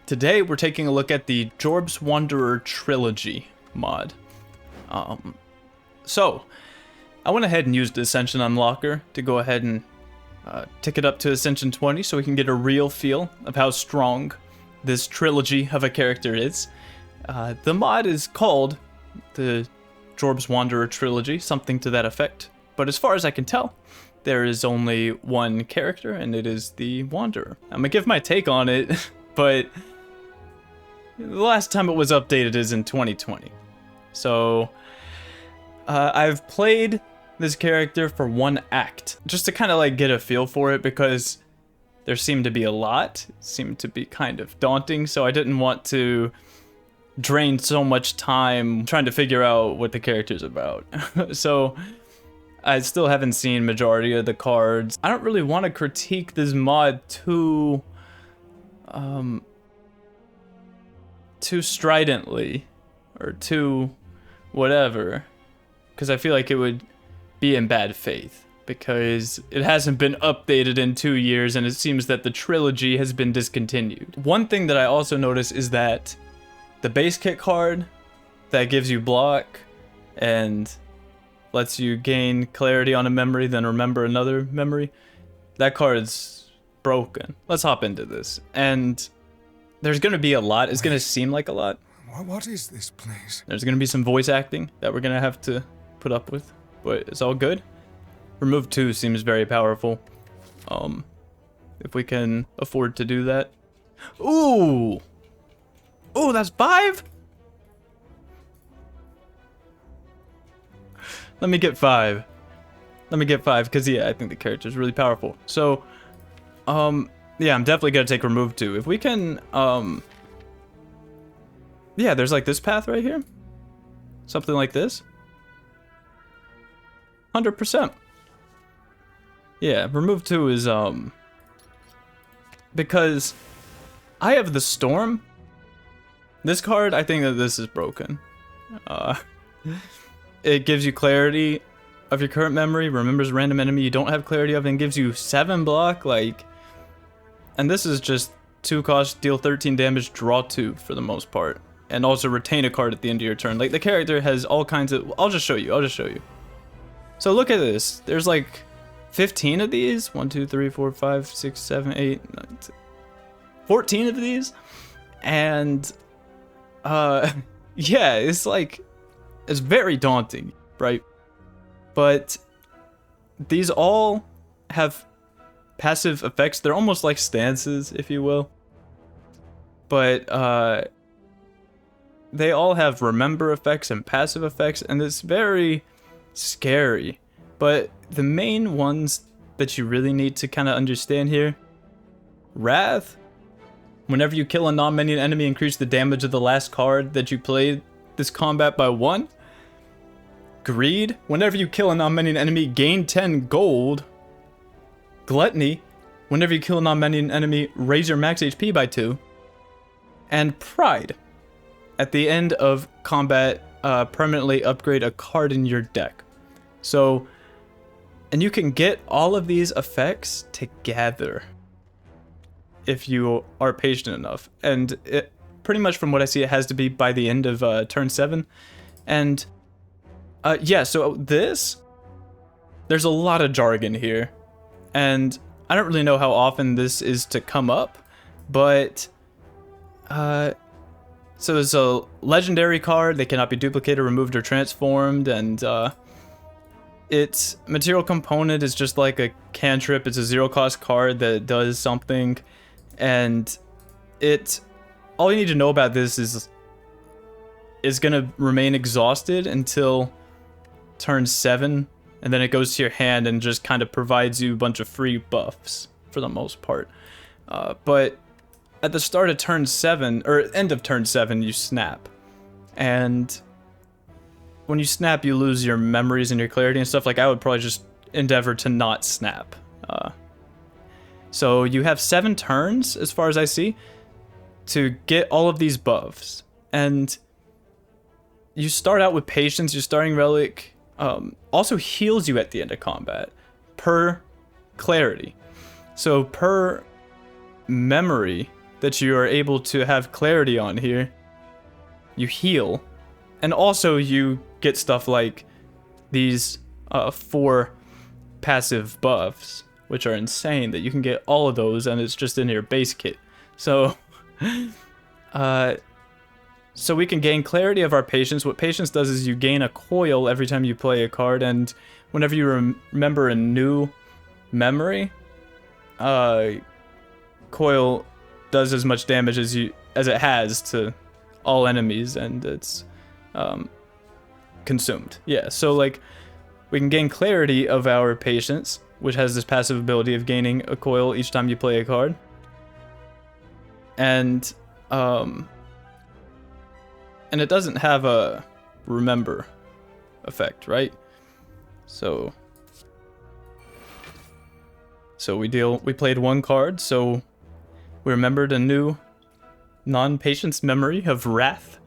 Today we're taking a look at the Jorbs Wanderer Trilogy mod. So I went ahead and used the Ascension Unlocker to go ahead and tick it up to Ascension 20 so we can get a real feel of how strong this trilogy of a character is. The mod is called the Jorbs Wanderer Trilogy, something to that effect. But as far as I can tell, there is only one character, and it is the Wanderer. I'm gonna give my take on it, but the last time it was updated is in 2020. So I've played this character for one act, just to kind of like get a feel for it, because there seemed to be a lot. It seemed to be kind of daunting, so I didn't want to drain so much time trying to figure out what the character's about. So I still haven't seen majority of the cards. I don't really want to critique this mod too stridently or too whatever, because I feel like it would be in bad faith, because it hasn't been updated in 2 years and it seems that the trilogy has been discontinued. One thing that I also noticed is that the base kit card that gives you block and lets you gain clarity on a memory, then remember another memory, that card's broken. Let's hop into this. And there's gonna be a lot. It's gonna seem like a lot. What is this place? There's gonna be some voice acting that we're gonna have to put up with, but it's all good. Remove 2 seems very powerful. If we can afford to do that. Ooh! Ooh, that's 5? Let me get 5. Let me get 5, because yeah, I think the character is really powerful. So, yeah, I'm definitely gonna take remove 2. If we can, yeah, there's like this path right here. Something like this. 100%. Yeah, remove 2 is, because I have the Storm. This card, I think that this is broken. It gives you clarity of your current memory, remembers a random enemy you don't have clarity of, and gives you 7 block, like, and this is just 2 cost, deal 13 damage, draw 2 for the most part, and also retain a card at the end of your turn. Like, the character has all kinds of, I'll just show you. So look at this, there's like 15 of these, 1, 2, 3, 4, 5, 6, 7, 8, 9, 10, 14 of these, and yeah, it's like, it's very daunting, right? But these all have passive effects. They're almost like stances, if you will. But they all have remember effects and passive effects, and it's very scary. But the main ones that you really need to kind of understand here: Wrath. Whenever you kill a non-minion enemy, increase the damage of the last card that you played this combat by 1. Greed. Whenever you kill a non-minion enemy, gain 10 gold. Gluttony. Whenever you kill a non-minion enemy, raise your max HP by 2. And Pride. At the end of combat, permanently upgrade a card in your deck. So, and you can get all of these effects together if you are patient enough. And it, pretty much from what I see, it has to be by the end of turn 7. And yeah, so there's a lot of jargon here, and I don't really know how often this is to come up, but so it's a legendary card. They cannot be duplicated, removed, or transformed, and its material component is just like a cantrip. It's a 0-cost card that does something, and all you need to know about this is gonna remain exhausted until turn 7, and then it goes to your hand and just kind of provides you a bunch of free buffs for the most part. But at the start of turn 7, or end of turn 7, you snap. And when you snap, you lose your memories and your clarity and stuff. Like, I would probably just endeavor to not snap. So you have 7 turns, as far as I see, to get all of these buffs. And you start out with Patience. Your starting relic also heals you at the end of combat per clarity. So per memory, that you are able to have clarity on here, you heal. And also you get stuff like these 4 passive buffs, which are insane that you can get all of those and it's just in your base kit. So, so we can gain clarity of our patience. What patience does is you gain a coil every time you play a card, and whenever you remember a new memory, coil does as much damage as it has to all enemies, and it's consumed. Yeah, so like we can gain clarity of our patience, which has this passive ability of gaining a coil each time you play a card. And it doesn't have a remember effect, right? So we played 1 card, so we remembered a new non-patience memory of Wrath.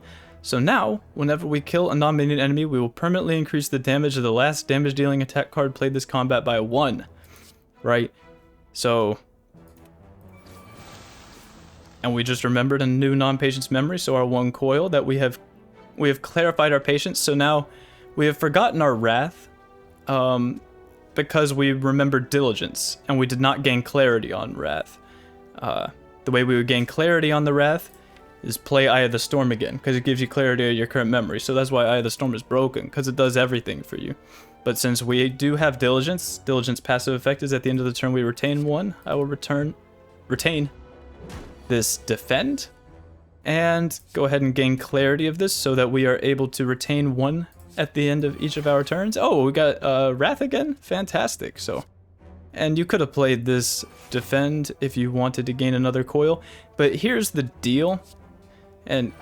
So now, whenever we kill a non-minion enemy, we will permanently increase the damage of the last damage-dealing attack card played this combat by 1. Right? So, and we just remembered a new non-patience memory, so our 1 coil that we have clarified our patience. So now we have forgotten our Wrath, because we remembered Diligence, and we did not gain clarity on Wrath. The way we would gain clarity on the Wrath is play Eye of the Storm again, because it gives you clarity of your current memory. So that's why Eye of the Storm is broken, because it does everything for you. But since we do have Diligence passive effect is at the end of the turn we retain 1. I will retain this Defend, and go ahead and gain clarity of this so that we are able to retain 1 at the end of each of our turns. Oh, we got Wrath again? Fantastic. So, and you could have played this Defend if you wanted to gain another coil, but here's the deal. And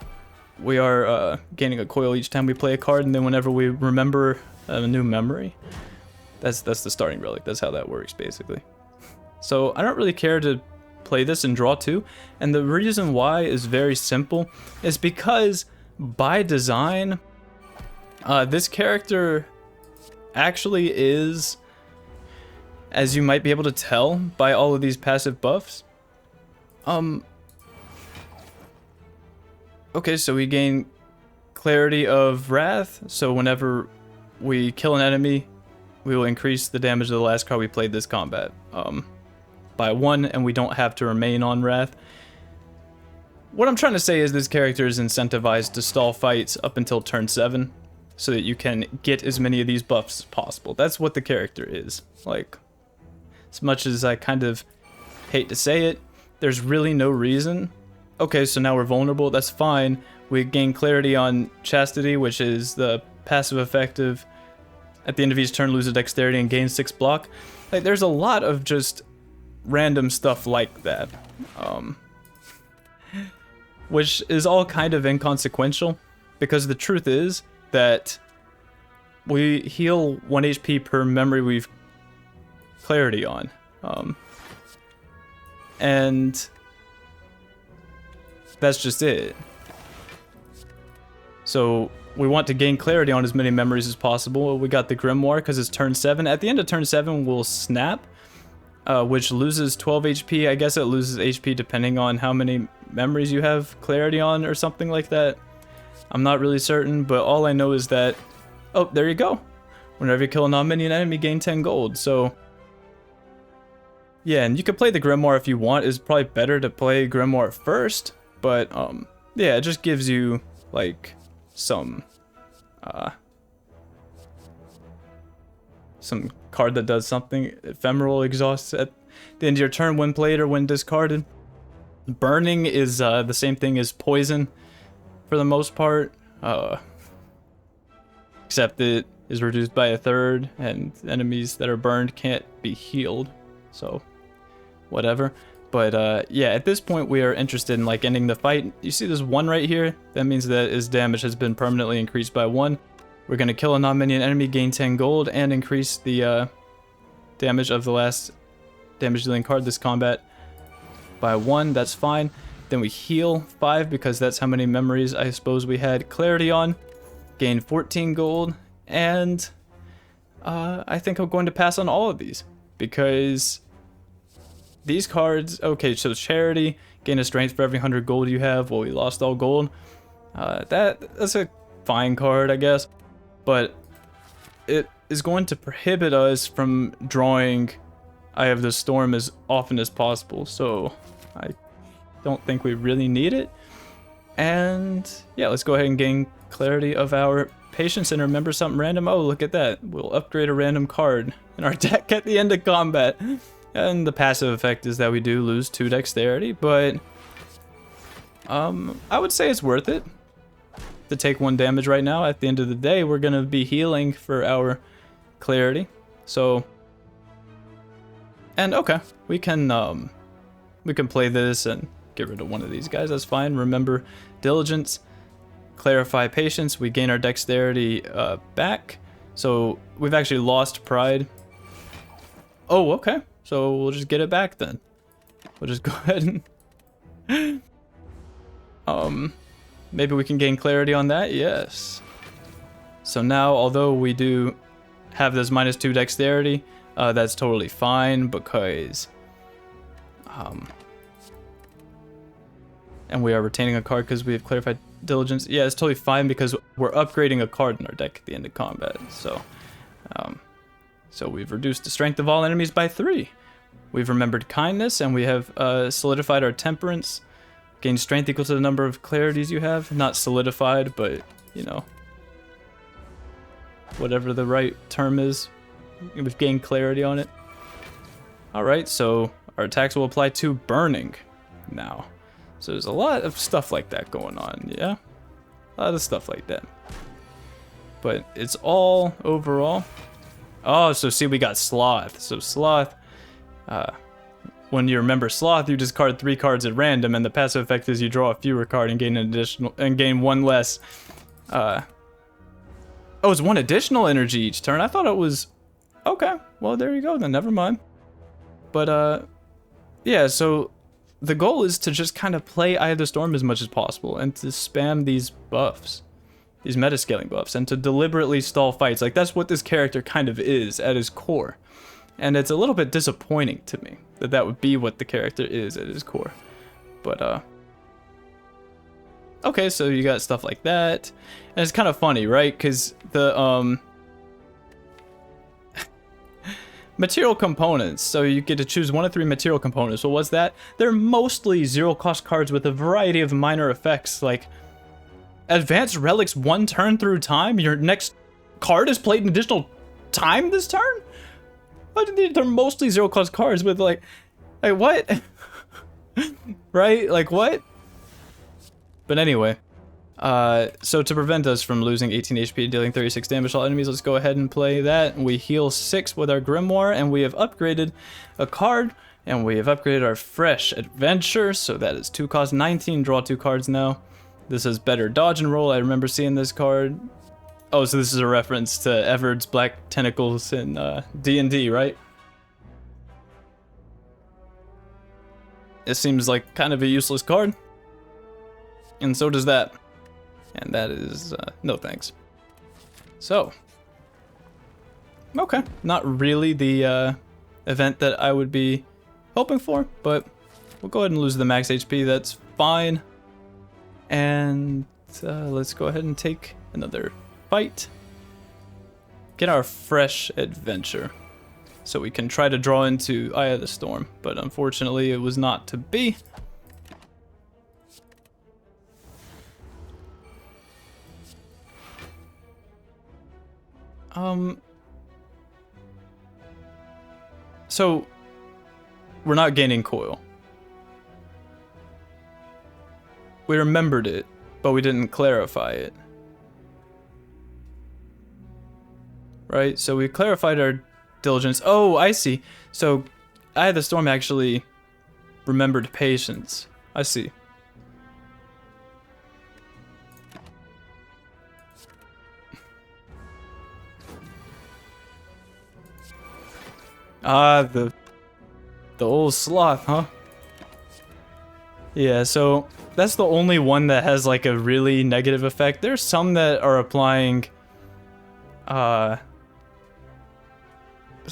we are gaining a coil each time we play a card, and then whenever we remember a new memory, that's the starting relic. That's how that works, basically. So I don't really care to play this and draw 2, and the reason why is very simple. Is because by design, this character actually is, as you might be able to tell by all of these passive buffs, okay, so we gain clarity of Wrath, so whenever we kill an enemy, we will increase the damage of the last card we played this combat by 1, and we don't have to remain on Wrath. What I'm trying to say is this character is incentivized to stall fights up until turn 7, so that you can get as many of these buffs as possible. That's what the character is. Like, as much as I kind of hate to say it, there's really no reason. Okay, so now we're vulnerable, that's fine. We gain clarity on Chastity, which is the passive effect of, at the end of each turn, lose a dexterity and gain 6 block. Like, there's a lot of just random stuff like that. Which is all kind of inconsequential, because the truth is that we heal 1 HP per memory we've clarity on. And that's just it. So we want to gain clarity on as many memories as possible. We got the Grimoire because it's turn 7. At the end of turn 7, we'll snap, which loses 12 HP. I guess it loses HP depending on how many memories you have clarity on or something like that. I'm not really certain, but all I know is that, oh, there you go. Whenever you kill a non-minion enemy, gain 10 gold. So yeah, and you can play the Grimoire if you want. It's probably better to play Grimoire first, but yeah, it just gives you like some card that does something. Ephemeral exhausts at the end of your turn when played or when discarded. Burning is the same thing as poison for the most part, except it is reduced by 1/3, and enemies that are burned can't be healed, so whatever. But yeah, at this point we are interested in like ending the fight. You see this 1 right here? That means that his damage has been permanently increased by 1. We're gonna kill a non-minion enemy, gain 10 gold, and increase the damage of the last damage dealing card this combat by 1. That's fine. Then we heal 5 because that's how many memories I suppose we had clarity on. Gain 14 gold, and I think I'm going to pass on all of these because these cards, okay, so Charity Gain a strength for every 100 gold you have. Well, we lost all gold. That's a fine card, I guess. But it is going to prohibit us from drawing Eye of the Storm as often as possible. So I don't think we really need it. And yeah, let's go ahead and gain clarity of our patience and remember something random. Oh, look at that. We'll upgrade a random card in our deck at the end of combat. And the passive effect is that we do lose 2 dexterity, but I would say it's worth it to take 1 damage right now. At the end of the day, we're going to be healing for our clarity. So, and okay, we can play this and get rid of one of these guys. That's fine. Remember diligence, clarify patience. We gain our dexterity back. So we've actually lost pride. Oh, okay. So we'll just get it back then. We'll just go ahead and maybe we can gain clarity on that. Yes. So now, although we do have this -2 dexterity, that's totally fine because and we are retaining a card because we have clarified diligence. Yeah, it's totally fine because we're upgrading a card in our deck at the end of combat. So so we've reduced the strength of all enemies by 3. We've remembered kindness, and we have solidified our temperance. Gain strength equal to the number of clarities you have. Not solidified, but, you know, whatever the right term is. We've gained clarity on it. Alright, so our attacks will apply to burning now. So there's a lot of stuff like that going on, yeah? A lot of stuff like that. But it's all overall. Oh, so see, we got Sloth. So Sloth, when you remember Sloth, you discard 3 cards at random, and the passive effect is you draw a fewer card and gain an additional, and gain 1 less. Oh, it's 1 additional energy each turn. I thought it was, okay. Well, there you go then. Never mind. But yeah. So the goal is to just kind of play Eye of the Storm as much as possible, and to spam these buffs, these meta-scaling buffs, and to deliberately stall fights. Like, that's what this character kind of is at his core. And it's a little bit disappointing to me that that would be what the character is at his core. But, okay, so you got stuff like that. And it's kind of funny, right? Because the, material components. So you get to choose 1 of 3 material components. So what's that? They're mostly 0-cost cards with a variety of minor effects, like advanced relics 1 turn through time. Your next card is played an additional time this turn? They're mostly 0-cost cards with like what? Right? Like what? But anyway, so to prevent us from losing 18 HP, dealing 36 damage to all enemies, let's go ahead and play that. We heal 6 with our Grimoire, and we have upgraded a card, and we have upgraded our Fresh Adventure, so that is 2 cost 19, draw 2 cards now. This is better dodge and roll. I remember seeing this card. Oh, so this is a reference to Everard's Black Tentacles in D&D, right? It seems like kind of a useless card. And so does that. And that is, no thanks. So. Okay. Not really the event that I would be hoping for, but we'll go ahead and lose the max HP. That's fine. And let's go ahead and take another fight. Get our Fresh Adventure, so we can try to draw into Eye of the Storm, but unfortunately it was not to be. So we're not gaining coil. We remembered it, but we didn't clarify it. Right, so we clarified our diligence. Oh, I see. So Eye of the Storm actually remembered patience. I see. Ah, the old Sloth, huh? Yeah, so that's the only one that has like a really negative effect. There's some that are applying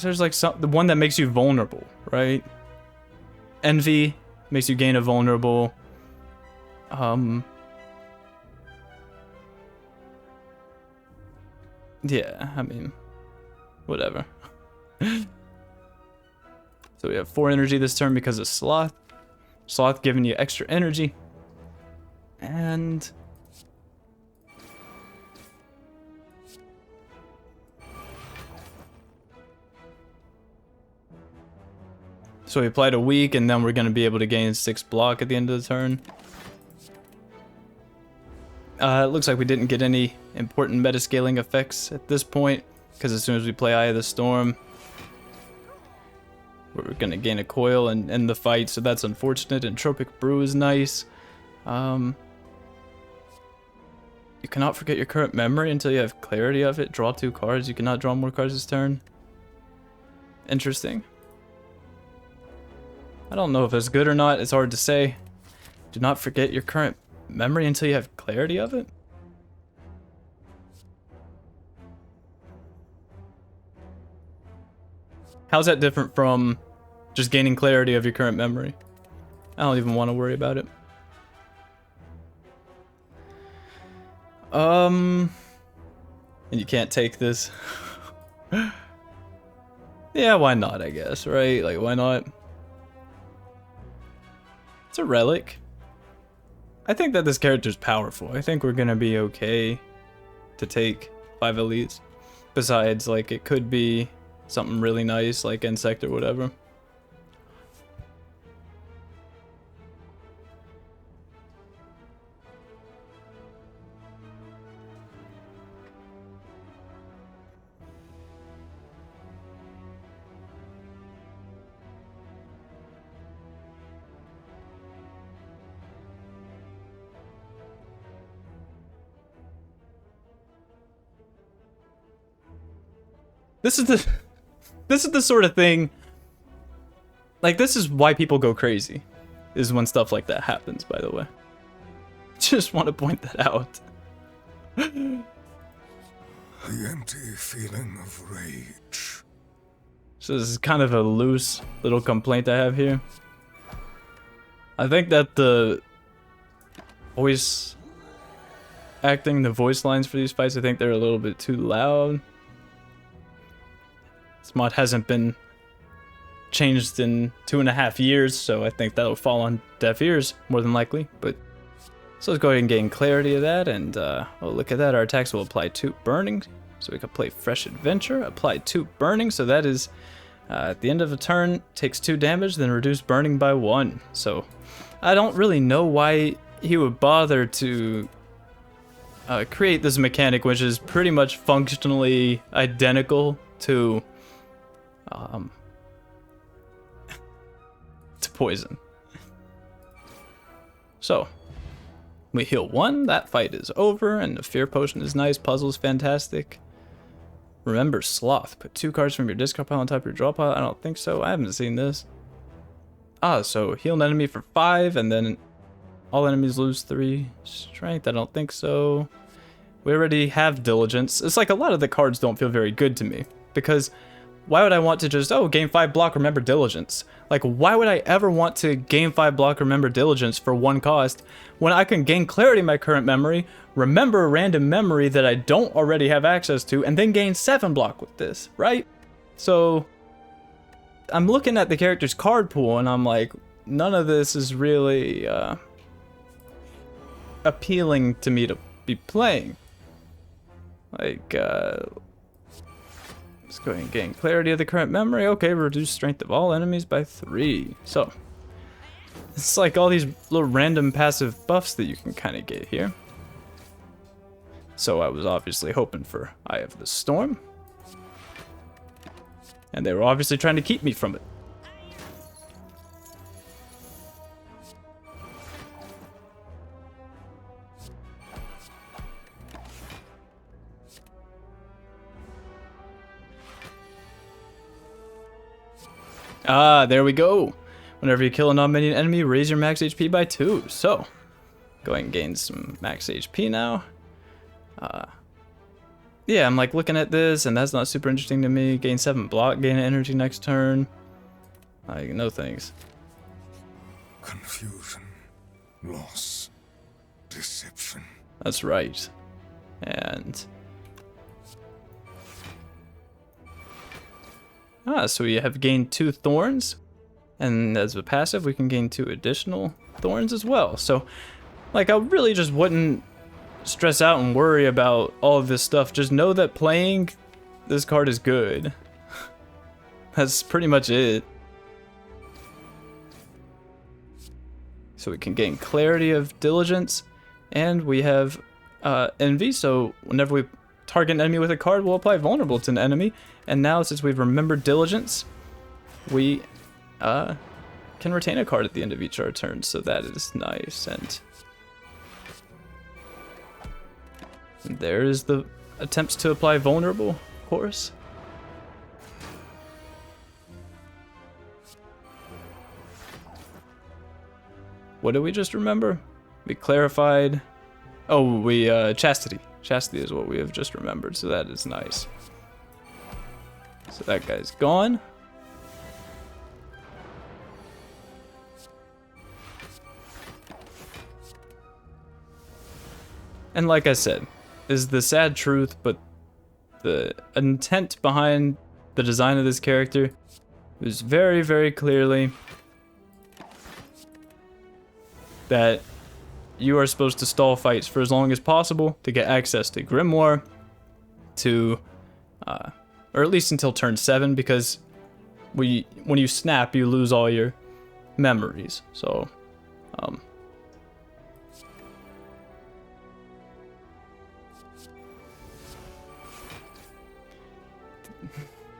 there's like the one that makes you vulnerable, right? Envy, Makes you gain a vulnerable. Yeah, I mean, whatever. So we have 4 energy this turn because of Sloth. Sloth giving you extra energy. And so we applied a weak, and then we're going to be able to gain 6 block at the end of the turn. It looks like we didn't get any important meta-scaling effects at this point, because as soon as we play Eye of the Storm, we're going to gain a coil and end the fight, so that's unfortunate. Entropic Brew is nice. You cannot forget your current memory until you have clarity of it. Draw 2 cards. You cannot draw more cards this turn. Interesting. I don't know if it's good or not. It's hard to say. Do not forget your current memory until you have clarity of it. How's that different from just gaining clarity of your current memory? I don't even want to worry about it. And you can't take this. Yeah, why not, I guess, right? Like, why not? It's a relic. I think that this character's powerful. I think we're gonna be okay to take 5 elites. Besides, like, it could be something really nice, like Insect or whatever. This is the sort of thing, like, this is why people go crazy, is when stuff like that happens, by the way. Just want to point that out. The empty feeling of rage. So this is kind of a loose little complaint I have here. I think that the voice acting, the voice lines for these fights, I think they're a little bit too loud. This mod hasn't been changed in 2.5 years, so I think that'll fall on deaf ears, more than likely. But so let's go ahead and gain clarity of that, and oh, look at that, our attacks will apply 2 burning, so we can play Fresh Adventure, apply 2 burning, so that is, at the end of a turn, takes 2 damage, then reduce burning by 1. So I don't really know why he would bother to create this mechanic, which is pretty much functionally identical to poison. So we heal 1, that fight is over, and the fear potion is nice, puzzle is fantastic. Remember Sloth, put 2 cards from your discard pile on top of your draw pile. I don't think so, I haven't seen this. So heal an enemy for 5, and then all enemies lose 3 strength. I don't think so. We already have diligence. It's like a lot of the cards don't feel very good to me, because why would I want to just, gain 5 block, remember diligence? Like, why would I ever want to gain 5 block, remember diligence for 1 cost, when I can gain clarity in my current memory, remember a random memory that I don't already have access to, and then gain 7 block with this, right? So I'm looking at the character's card pool, and I'm like, none of this is really appealing to me to be playing. Like, let's go ahead and gain clarity of the current memory. Okay, reduce strength of all enemies by 3. So it's like all these little random passive buffs that you can kind of get here. So I was obviously hoping for Eye of the Storm, and they were obviously trying to keep me from it. There we go. Whenever you kill a non-minion enemy, raise your max HP by 2. So, go ahead and gain some max HP now. Yeah, I'm like looking at this, and that's not super interesting to me. Gain 7 block, gain energy next turn. Like, no thanks. confusion, loss, deception. That's right. And so we have gained 2 thorns, and as a passive we can gain 2 additional thorns as well. So like, I really just wouldn't stress out and worry about all of this stuff. Just know that playing this card is good. That's pretty much it. So we can gain clarity of diligence, and we have envy, so whenever we target an enemy with a card, we'll apply vulnerable to an enemy. And now, since we've remembered diligence, we can retain a card at the end of each our turn, so that is nice. And there is the attempts to apply vulnerable, of course. What did we just remember? We clarified. Oh, we chastity. Chastity is what we have just remembered, so that is nice. So that guy's gone. And like I said, is the sad truth, but the intent behind the design of this character was very, very clearly that you are supposed to stall fights for as long as possible to get access to Grimoire, to, or at least until turn 7, because when you snap, you lose all your memories. So,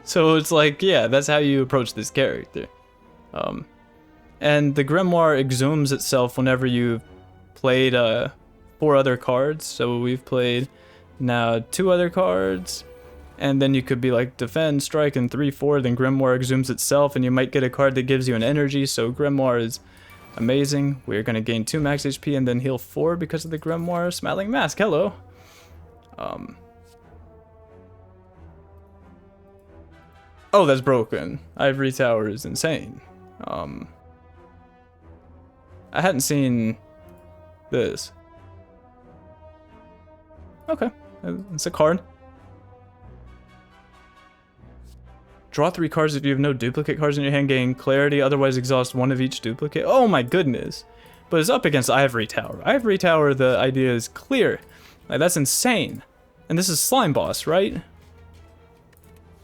so it's like, yeah, that's how you approach this character. And the Grimoire exhumes itself whenever you've played 4 other cards. So we've played now 2 other cards, and then you could be like defend, strike, and 3/4. Then Grimoire exhumes itself, and you might get a card that gives you an energy. So Grimoire is amazing. We're gonna gain 2 max HP and then heal 4 because of the Grimoire Smiling Mask. Hello. Oh, that's broken. Ivory Tower is insane. I hadn't seen this. Okay, it's a card. Draw 3 cards if you have no duplicate cards in your hand, gain clarity, otherwise exhaust 1 of each duplicate. Oh my goodness. But it's up against Ivory Tower. Ivory Tower, the idea is clear. Like, that's insane. And this is Slime Boss, right?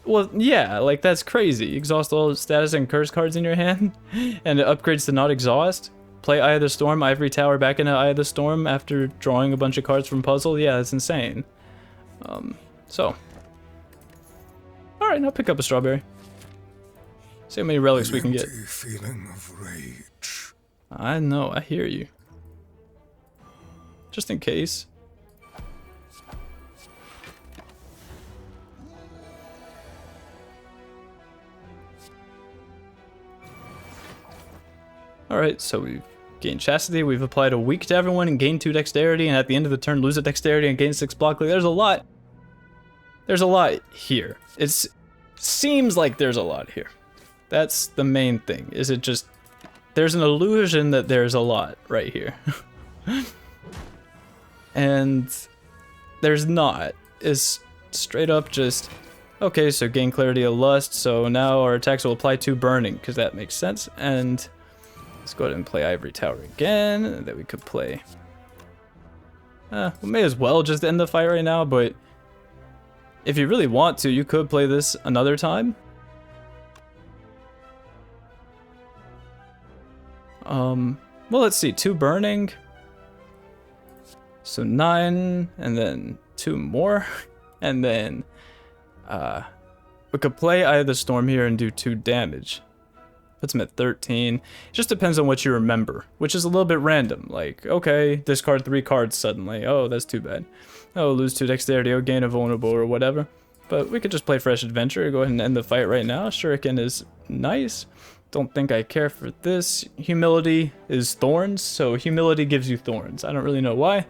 Well, yeah, like, that's crazy. Exhaust all status and curse cards in your hand, and it upgrades to not exhaust. Play Eye of the Storm, Ivory Tower back into Eye of the Storm after drawing a bunch of cards from Puzzle. Yeah, that's insane. So. Alright, I'll pick up a strawberry. See how many relics we can get. Feeling of rage. I know, I hear you. Just in case. Alright, so we've gained Chastity, we've applied a weak to everyone and gained 2 dexterity, and at the end of the turn lose a dexterity and gain 6 block. Like, there's a lot. There's a lot here. It seems like there's a lot here. That's the main thing. Is it just... There's an illusion that there's a lot right here. And there's not. It's straight up just... Okay, so gain Clarity of Lust, so now our attacks will apply 2 Burning, because that makes sense. And let's go ahead and play Ivory Tower again, and then we could play... we may as well just end the fight right now, but... If you really want to, you could play this another time. Well, let's see, 2 burning. So 9, and then 2 more. And then, we could play Eye of the Storm here and do 2 damage. Puts him at 13. It just depends on what you remember, which is a little bit random. Like, okay, discard 3 cards suddenly. Oh, that's too bad. Oh, lose 2 dexterity, oh, gain a vulnerable or whatever. But we could just play Fresh Adventure, go ahead and end the fight right now. Shuriken is nice. Don't think I care for this. Humility is thorns, so humility gives you thorns. I don't really know why.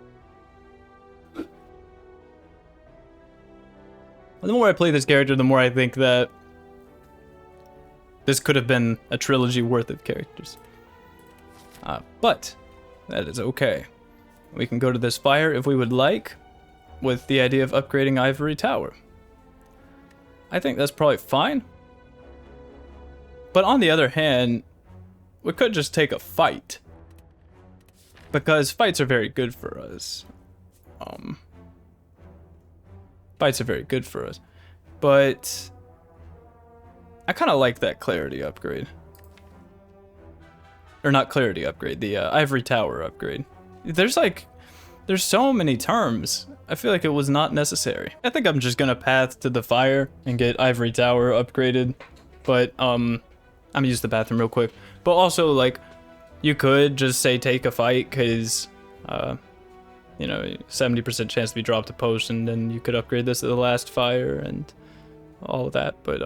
The more I play this character, the more I think that this could have been a trilogy worth of characters. But that is okay. We can go to the Spire if we would like, with the idea of upgrading Ivory Tower. I think that's probably fine. But on the other hand, we could just take a fight. Because fights are very good for us. Fights are very good for us. But I kind of like that clarity upgrade. Or not clarity upgrade, the Ivory Tower upgrade. There's so many terms. I feel like it was not necessary. I think I'm just gonna path to the fire and get Ivory Tower upgraded. But I'm gonna use the bathroom real quick. But also, like, you could just say take a fight, cause you know, 70% chance to be dropped a potion, then you could upgrade this to the last fire and all of that. But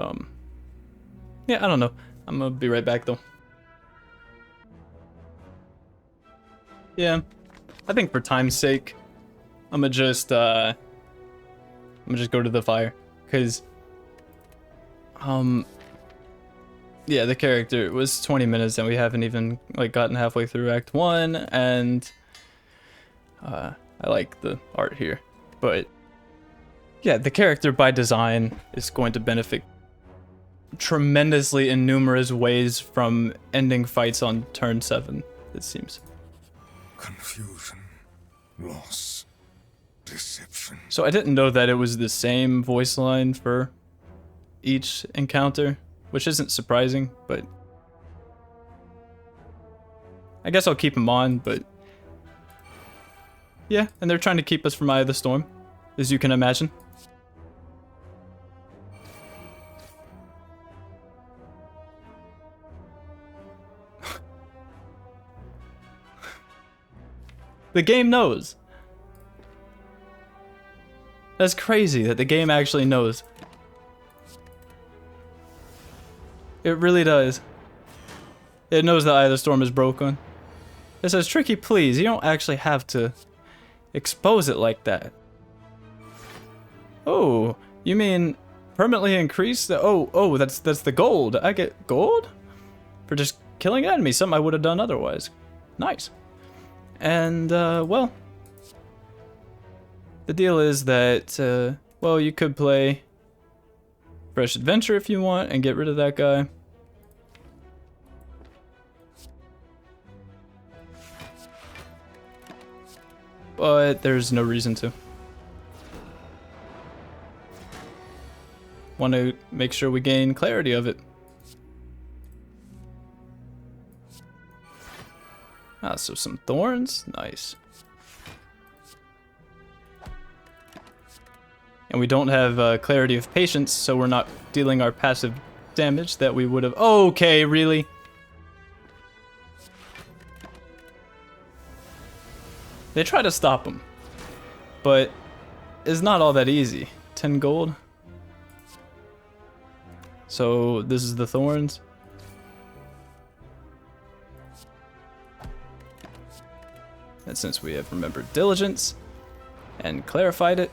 yeah, I don't know. I'm gonna be right back though. Yeah, I think for time's sake, I'm gonna just go to the fire, cause yeah, the character was 20 minutes and we haven't even like gotten halfway through Act 1, and I like the art here, but yeah, the character by design is going to benefit tremendously in numerous ways from ending fights on turn 7, it seems. Confusion, loss, deception. So I didn't know that it was the same voice line for each encounter, which isn't surprising, but I guess I'll keep them on. But yeah, and they're trying to keep us from Eye of the Storm, as you can imagine. The game knows. That's crazy that the game actually knows. It really does. It knows that Eye of the Storm is broken. It says, Tricky, please, you don't actually have to expose it like that. Oh, you mean permanently increase the... Oh, that's the gold. I get gold? For just killing enemies, something I would have done otherwise. Nice. And, well, the deal is that, well, you could play Fresh Adventure if you want and get rid of that guy. But there's no reason to. Want to make sure we gain clarity of it. Ah, so some thorns, nice. And we don't have clarity of patience, so we're not dealing our passive damage that we would have. Okay, really? They try to stop him, but it's not all that easy. 10 gold. So this is the thorns. And since we have remembered diligence and clarified it,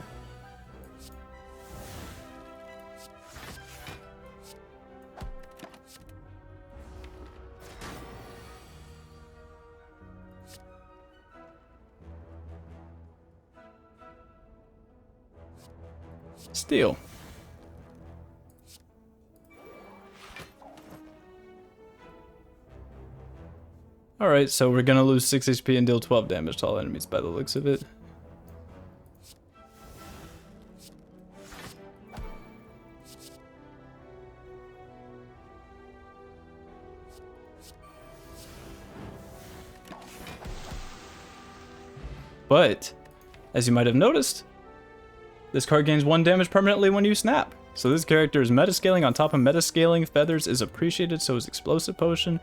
steel. Alright, so we're gonna lose 6 HP and deal 12 damage to all enemies by the looks of it. But, as you might have noticed, this card gains 1 damage permanently when you snap. So this character is metascaling. On top of metascaling, Feathers is appreciated, so is Explosive Potion.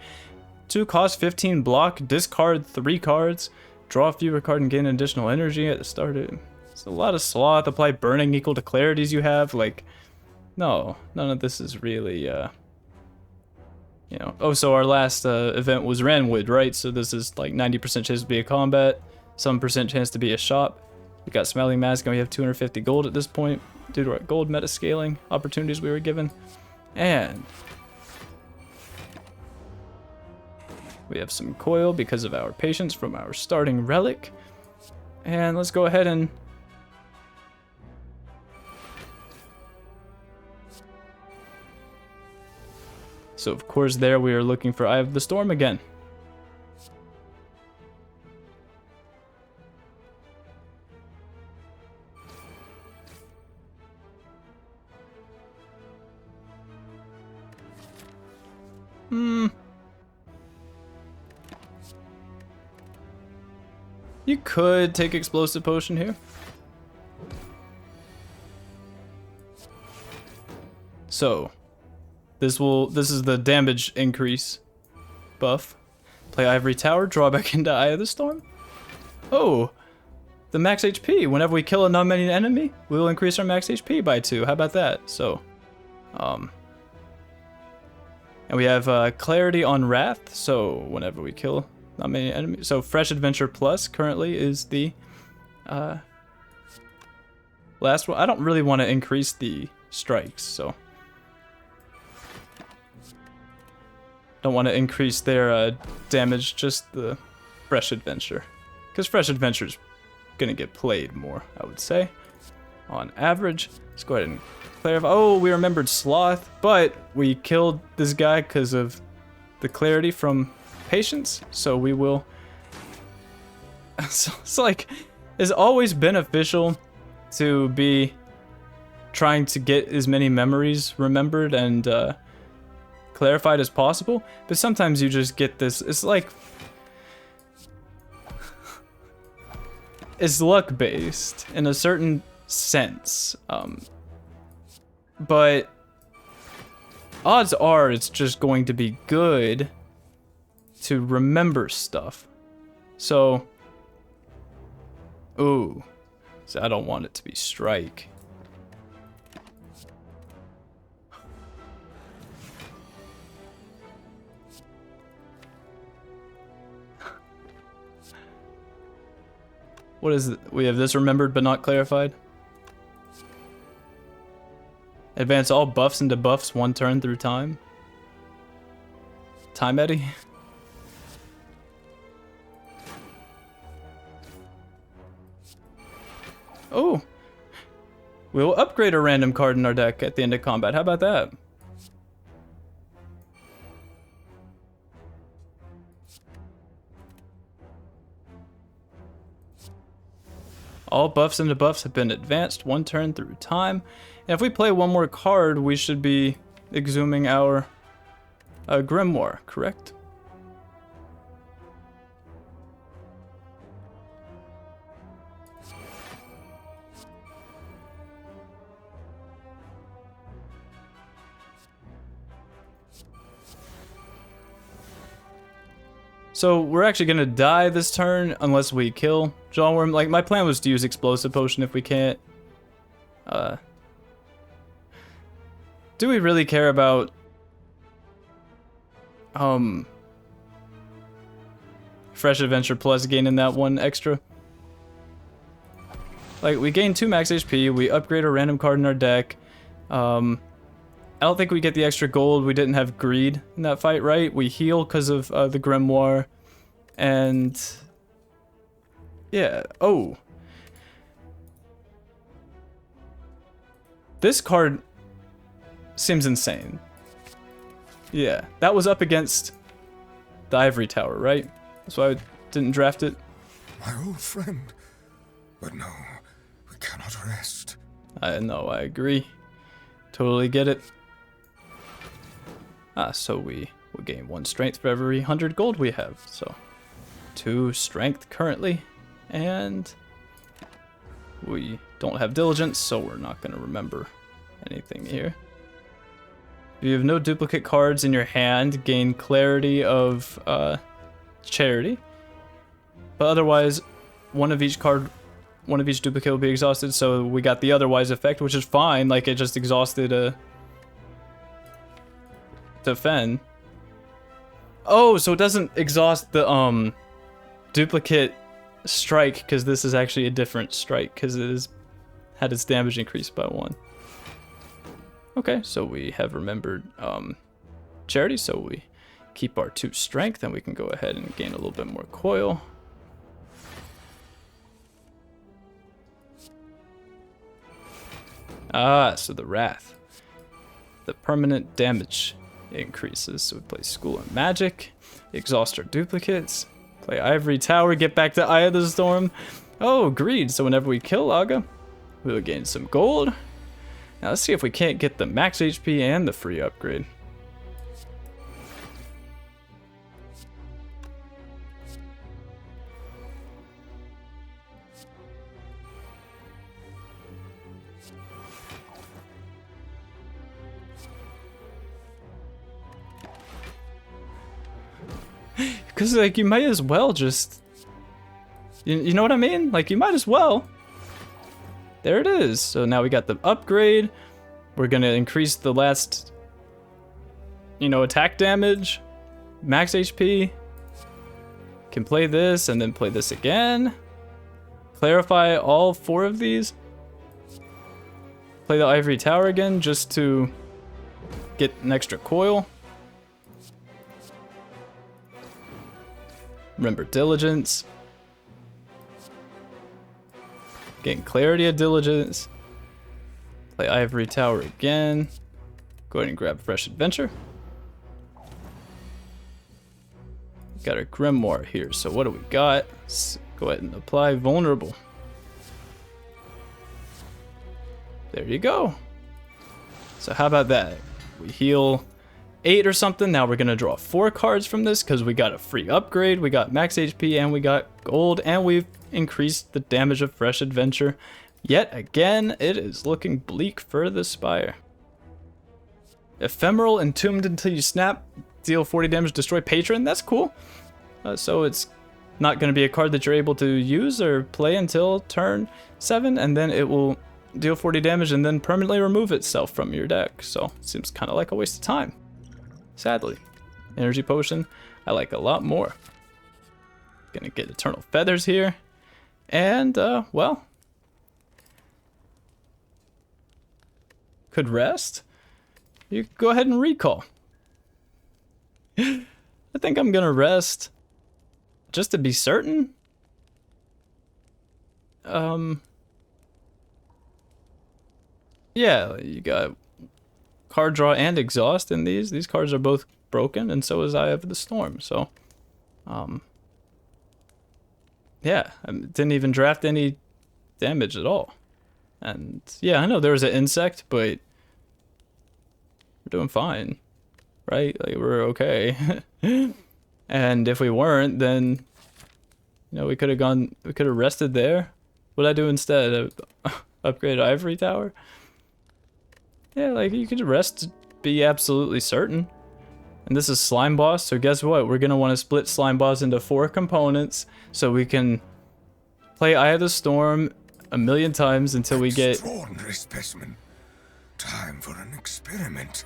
2 cost 15 block, discard 3 cards, draw a fewer card and gain additional energy at the start of it. It's a lot of Sloth, apply burning equal to clarities you have. Like, no, none of this is really, you know. Oh, so our last event was Ranwood, right? So this is like 90% chance to be a combat, some percent chance to be a shop. We got Smelling Mask and we have 250 gold at this point due to our gold metascaling opportunities we were given. And We have some coil because of our patience from our starting relic. And let's go ahead and... So of course there we are looking for Eye of the Storm again. You could take Explosive Potion here. So, this is the damage increase buff. Play Ivory Tower, draw back into Eye of the Storm. Oh, the max HP. Whenever we kill a non-minion enemy, we will increase our max HP by 2. How about that? So, and we have Clarity on Wrath. So, whenever we kill non-minion enemy, so Fresh Adventure Plus currently is the last one. I don't really want to increase the strikes, so don't want to increase their damage, just the Fresh Adventure. Because Fresh Adventure is going to get played more, I would say, on average. Let's go ahead and clarify. Oh, we remembered Sloth, but we killed this guy because of the clarity from Patience. So we will... So it's like, it's always beneficial to be trying to get as many memories remembered and clarified as possible, but sometimes you just get this, it's like, it's luck based in a certain sense, but odds are it's just going to be good to remember stuff. So, ooh, so I don't want it to be strike. What is it? We have this remembered but not clarified. Advance all buffs into buffs 1 turn through time. Time Eddy. Oh. We'll upgrade a random card in our deck at the end of combat. How about that? All buffs into buffs have been advanced 1 turn through time. And if we play one more card, we should be exhuming our Grimoire, correct? So we're actually gonna die this turn unless we kill Jawworm. Like, my plan was to use Explosive Potion if we can't. Do we really care about Fresh Adventure Plus gaining that 1 extra? Like, we gain 2 max HP, we upgrade a random card in our deck. I don't think we get the extra gold. We didn't have greed in that fight, right? We heal because of the Grimoire. And yeah. Oh, this card seems insane. Yeah, that was up against the Ivory Tower, right? That's why I didn't draft it. My old friend. But no, we cannot rest. I know, I agree. Totally get it. So we will gain 1 strength for every 100 gold we have. So 2 strength currently, and we don't have diligence, so we're not going to remember anything here. If you have no duplicate cards in your hand, gain clarity of charity, but otherwise one of each duplicate will be exhausted. So we got the otherwise effect, which is fine. Like, it just exhausted defend. Oh, so it doesn't exhaust the duplicate strike, because this is actually a different strike, because it has had its damage increased by 1. Okay, so we have remembered charity, so we Keep our 2 strength, and we can go ahead and gain a little bit more coil. Ah, so the Wrath. The permanent damage increases. So we play School of Magic, exhaust our duplicates, play Ivory Tower, get back to Eye of the Storm. Oh, Greed. So whenever we kill Aga, we'll gain some gold. Now let's see if we can't get the max HP and the free upgrade. Because, like, you might as well just... You know what I mean? Like, you might as well. There it is. So now we got the upgrade. We're going to increase the last, you know, attack damage. Max HP. Can play this and then play this again. Clarify all 4 of these. Play the Ivory Tower again just to get an extra coil. Remember Diligence. Gain Clarity of Diligence. Play Ivory Tower again. Go ahead and grab Fresh Adventure. Got a Grimoire here, so what do we got? Let's go ahead and apply Vulnerable. There you go. So how about that? We heal 8 or something. Now we're gonna draw 4 cards from this because we got a free upgrade, we got max HP, and we got gold, and we've increased the damage of Fresh Adventure. Yet again, it is looking bleak for the Spire. Ephemeral, Entombed until you snap, deal 40 damage, destroy Patron. That's cool. So it's not gonna be a card that you're able to use or play until turn 7, and then it will deal 40 damage and then permanently remove itself from your deck. So seems kind of like a waste of time. Sadly. Energy Potion, I like a lot more. Gonna get Eternal Feathers here. And, well. Could rest. You could go ahead and recall. I think I'm gonna rest. Just to be certain. Yeah, you got card draw and exhaust in these. These cards are both broken, and so is Eye of the Storm. So, yeah, I didn't even draft any damage at all. And yeah, I know there was an insect, but we're doing fine, right? Like, we're okay. And if we weren't, then, you know, we could have rested there. What'd I do instead? Upgrade Ivory Tower? Yeah, like, you could rest, be absolutely certain. And this is Slime Boss, so guess what? We're gonna want to split Slime Boss into 4 components so we can play Eye of the Storm a million times until we get... Extraordinary specimen. Time for an experiment.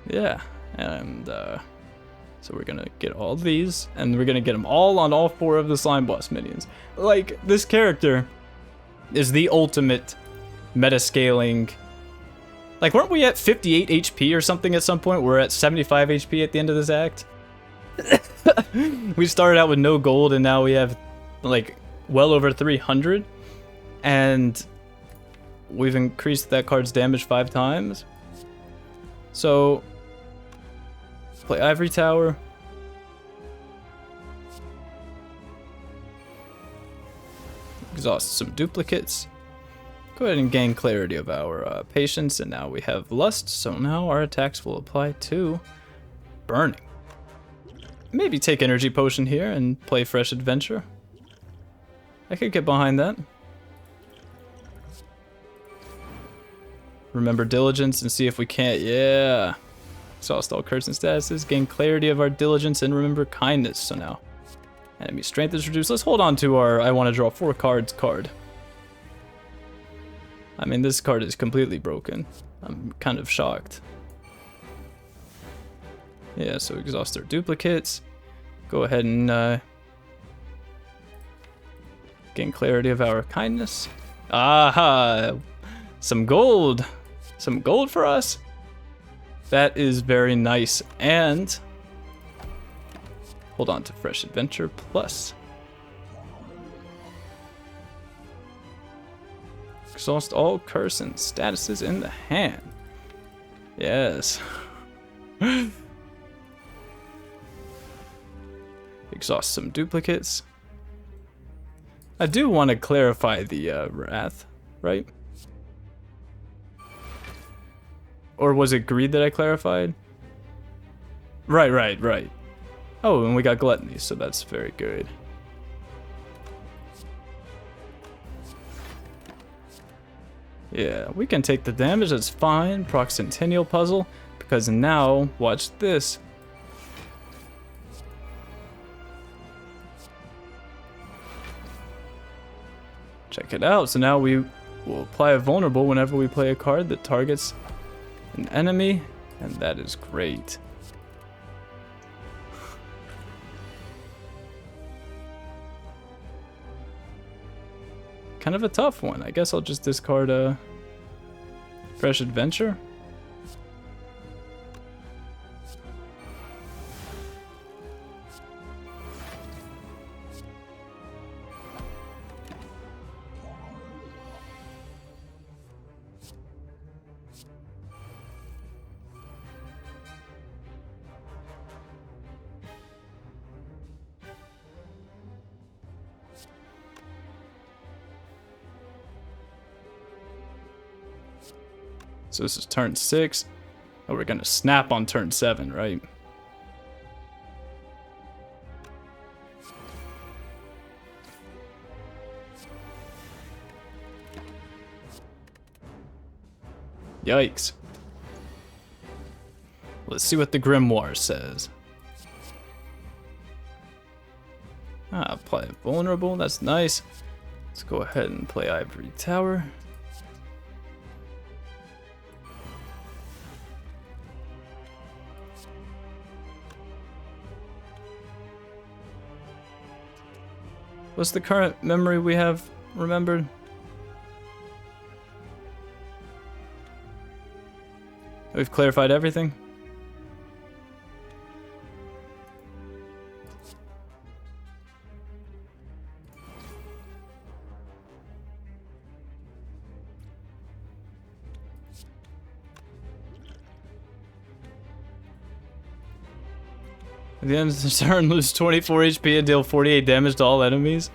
Yeah, and so we're gonna get all these, and we're gonna get them all on all 4 of the Slime Boss minions. Like, this character is the ultimate meta-scaling... Like, weren't we at 58 HP or something at some point? We're at 75 HP at the end of this act. We started out with no gold, and now we have, like, well over 300. And we've increased that card's damage 5 times. So, play Ivory Tower. Exhaust some duplicates. Go ahead and gain clarity of our patience, and now we have lust, so now our attacks will apply to burning. Maybe take energy potion here and play Fresh Adventure. I could get behind that. Remember Diligence and see if we can't, yeah. Exhaust all curse and statuses, gain clarity of our diligence, and remember kindness. So now enemy strength is reduced. Let's hold on to our I want to draw 4 cards card. I mean, this card is completely broken. I'm kind of shocked. Yeah, so exhaust our duplicates. Go ahead and gain clarity of our kindness. Aha! Some gold! Some gold for us! That is very nice. And Hold on to Fresh Adventure Plus. Exhaust all curse and statuses in the hand. Yes. Exhaust some duplicates. I do want to clarify the Wrath, right? Or was it Greed that I clarified? Right. Oh, and we got Gluttony, so that's very good. Yeah, we can take the damage, that's fine. Proc Centennial Puzzle, because now, watch this. Check it out, so now we will apply a vulnerable whenever we play a card that targets an enemy, and that is great. Kind of a tough one. I guess I'll just discard a Fresh Adventure. So this is turn 6. Oh, we're gonna snap on turn 7, right? Yikes. Let's see what the Grimoire says. Apply vulnerable, that's nice. Let's go ahead and play Ivory Tower. What's the current memory we have remembered? We've clarified everything. At the end of the turn, lose 24 HP and deal 48 damage to all enemies.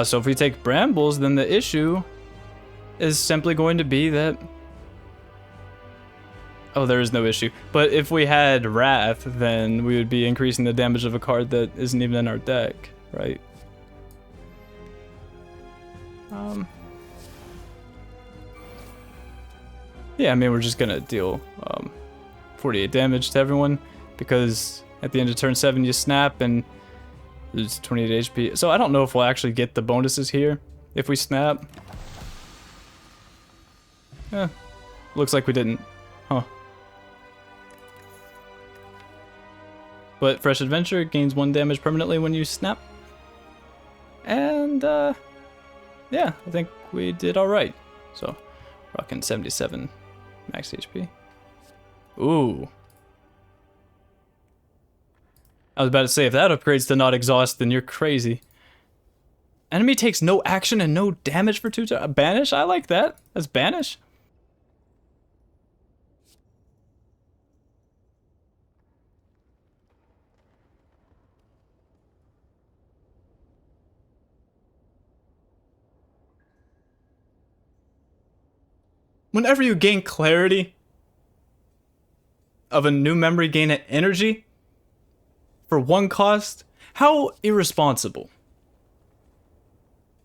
So if we take Brambles, then the issue is simply going to be that... Oh, there is no issue. But if we had Wrath, then we would be increasing the damage of a card that isn't even in our deck, right? Yeah, I mean, we're just gonna deal 48 damage to everyone, because at the end of turn 7 you snap and lose 28 HP. So I don't know if we'll actually get the bonuses here if we snap. Looks like we didn't. Huh. But Fresh Adventure gains 1 damage permanently when you snap. And, yeah, I think we did alright. So, rocking 77 max HP. Ooh. I was about to say, if that upgrades to not exhaust, then you're crazy. Enemy takes no action and no damage for 2 turns. Banish? I like that. That's Banish. Whenever you gain clarity of a new memory, gain an energy for 1 cost, how irresponsible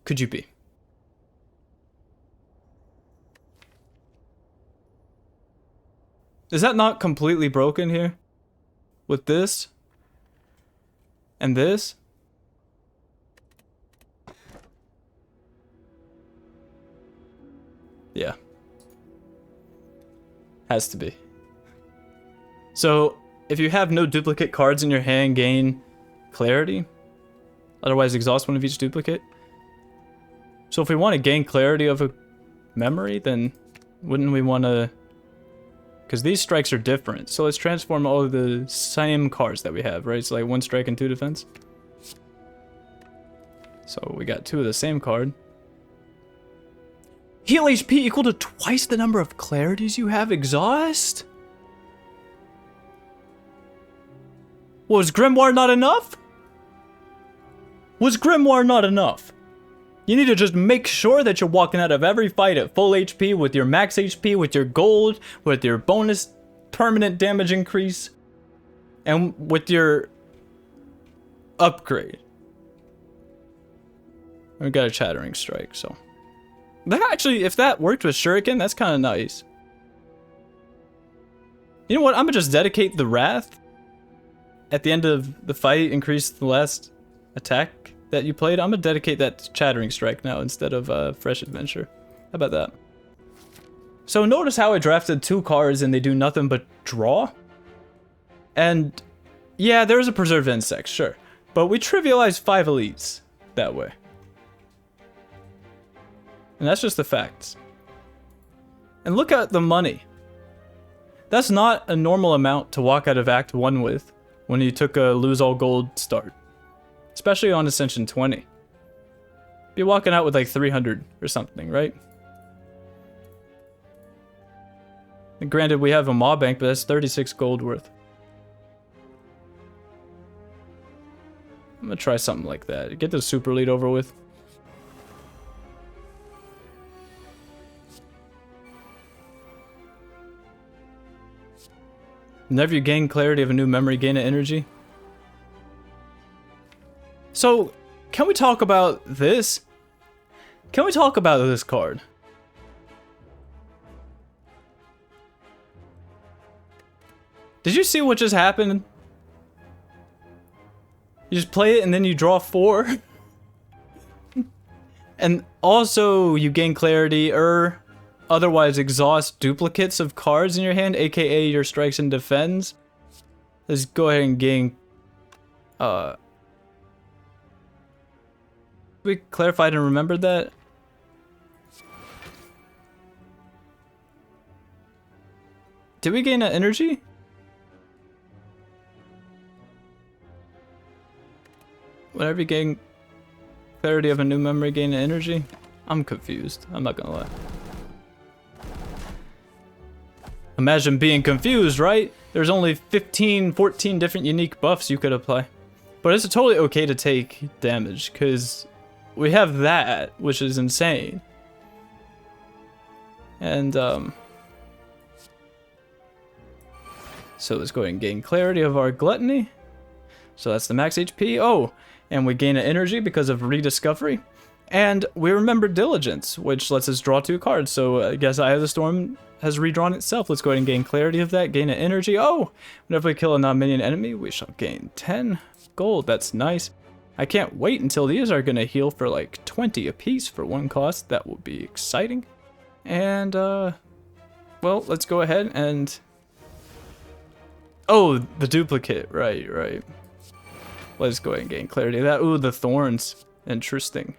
could you be? Is that not completely broken here? With this? And this? Yeah. Has to be. So if you have no duplicate cards in your hand, gain clarity. Otherwise, exhaust one of each duplicate. So if we want to gain clarity of a memory, then wouldn't we want to... Because these strikes are different. So let's transform all of the same cards that we have, right? So like 1 strike and 2 defense. So we got 2 of the same card. Heal HP equal to twice the number of clarities you have. Exhaust? Was Grimoire not enough? Was Grimoire not enough? You need to just make sure that you're walking out of every fight at full HP with your max HP, with your gold, with your bonus permanent damage increase, and with your upgrade. We got a Chattering Strike, so... That actually, if that worked with Shuriken, that's kind of nice. You know what? I'm gonna just dedicate the Wrath. At the end of the fight, increase the last attack that you played. I'm gonna dedicate that to Chattering Strike now instead of Fresh Adventure. How about that? So notice how I drafted 2 cards and they do nothing but draw? And yeah, there's a Preserved Insect, sure. But we trivialized 5 elites that way. And that's just the facts. And look at the money. That's not a normal amount to walk out of Act 1 with when you took a lose all gold start. Especially on Ascension 20. Be walking out with like 300 or something, right? And granted, we have a Maw Bank, but that's 36 gold worth. I'm gonna try something like that. Get the Super Lead over with. Whenever you gain clarity of a new memory, gain an energy. So, can we talk about this? Can we talk about this card? Did you see what just happened? You just play it and then you draw 4. And also you gain clarity or otherwise exhaust duplicates of cards in your hand, aka your strikes and defends. Let's go ahead and gain we clarified and remembered that. Did we gain an energy? Whenever you gain clarity of a new memory, gain an energy? I'm confused. I'm not gonna lie. Imagine being confused, right? There's only 15, 14 different unique buffs you could apply. But it's totally okay to take damage, because we have that, which is insane. And, so let's go ahead and gain clarity of our Gluttony. So that's the max HP. Oh, and we gain an energy because of Rediscovery. And we remember Diligence, which lets us draw 2 cards. So I guess Eye of the Storm has redrawn itself. Let's go ahead and gain clarity of that. Gain an energy. Oh, whenever we kill a non-minion enemy, we shall gain 10 gold. That's nice. I can't wait until these are going to heal for like 20 apiece for 1 cost. That will be exciting. And, well, let's go ahead and... Oh, the duplicate. Right. Let's go ahead and gain clarity of that. Ooh, the Thorns. Interesting.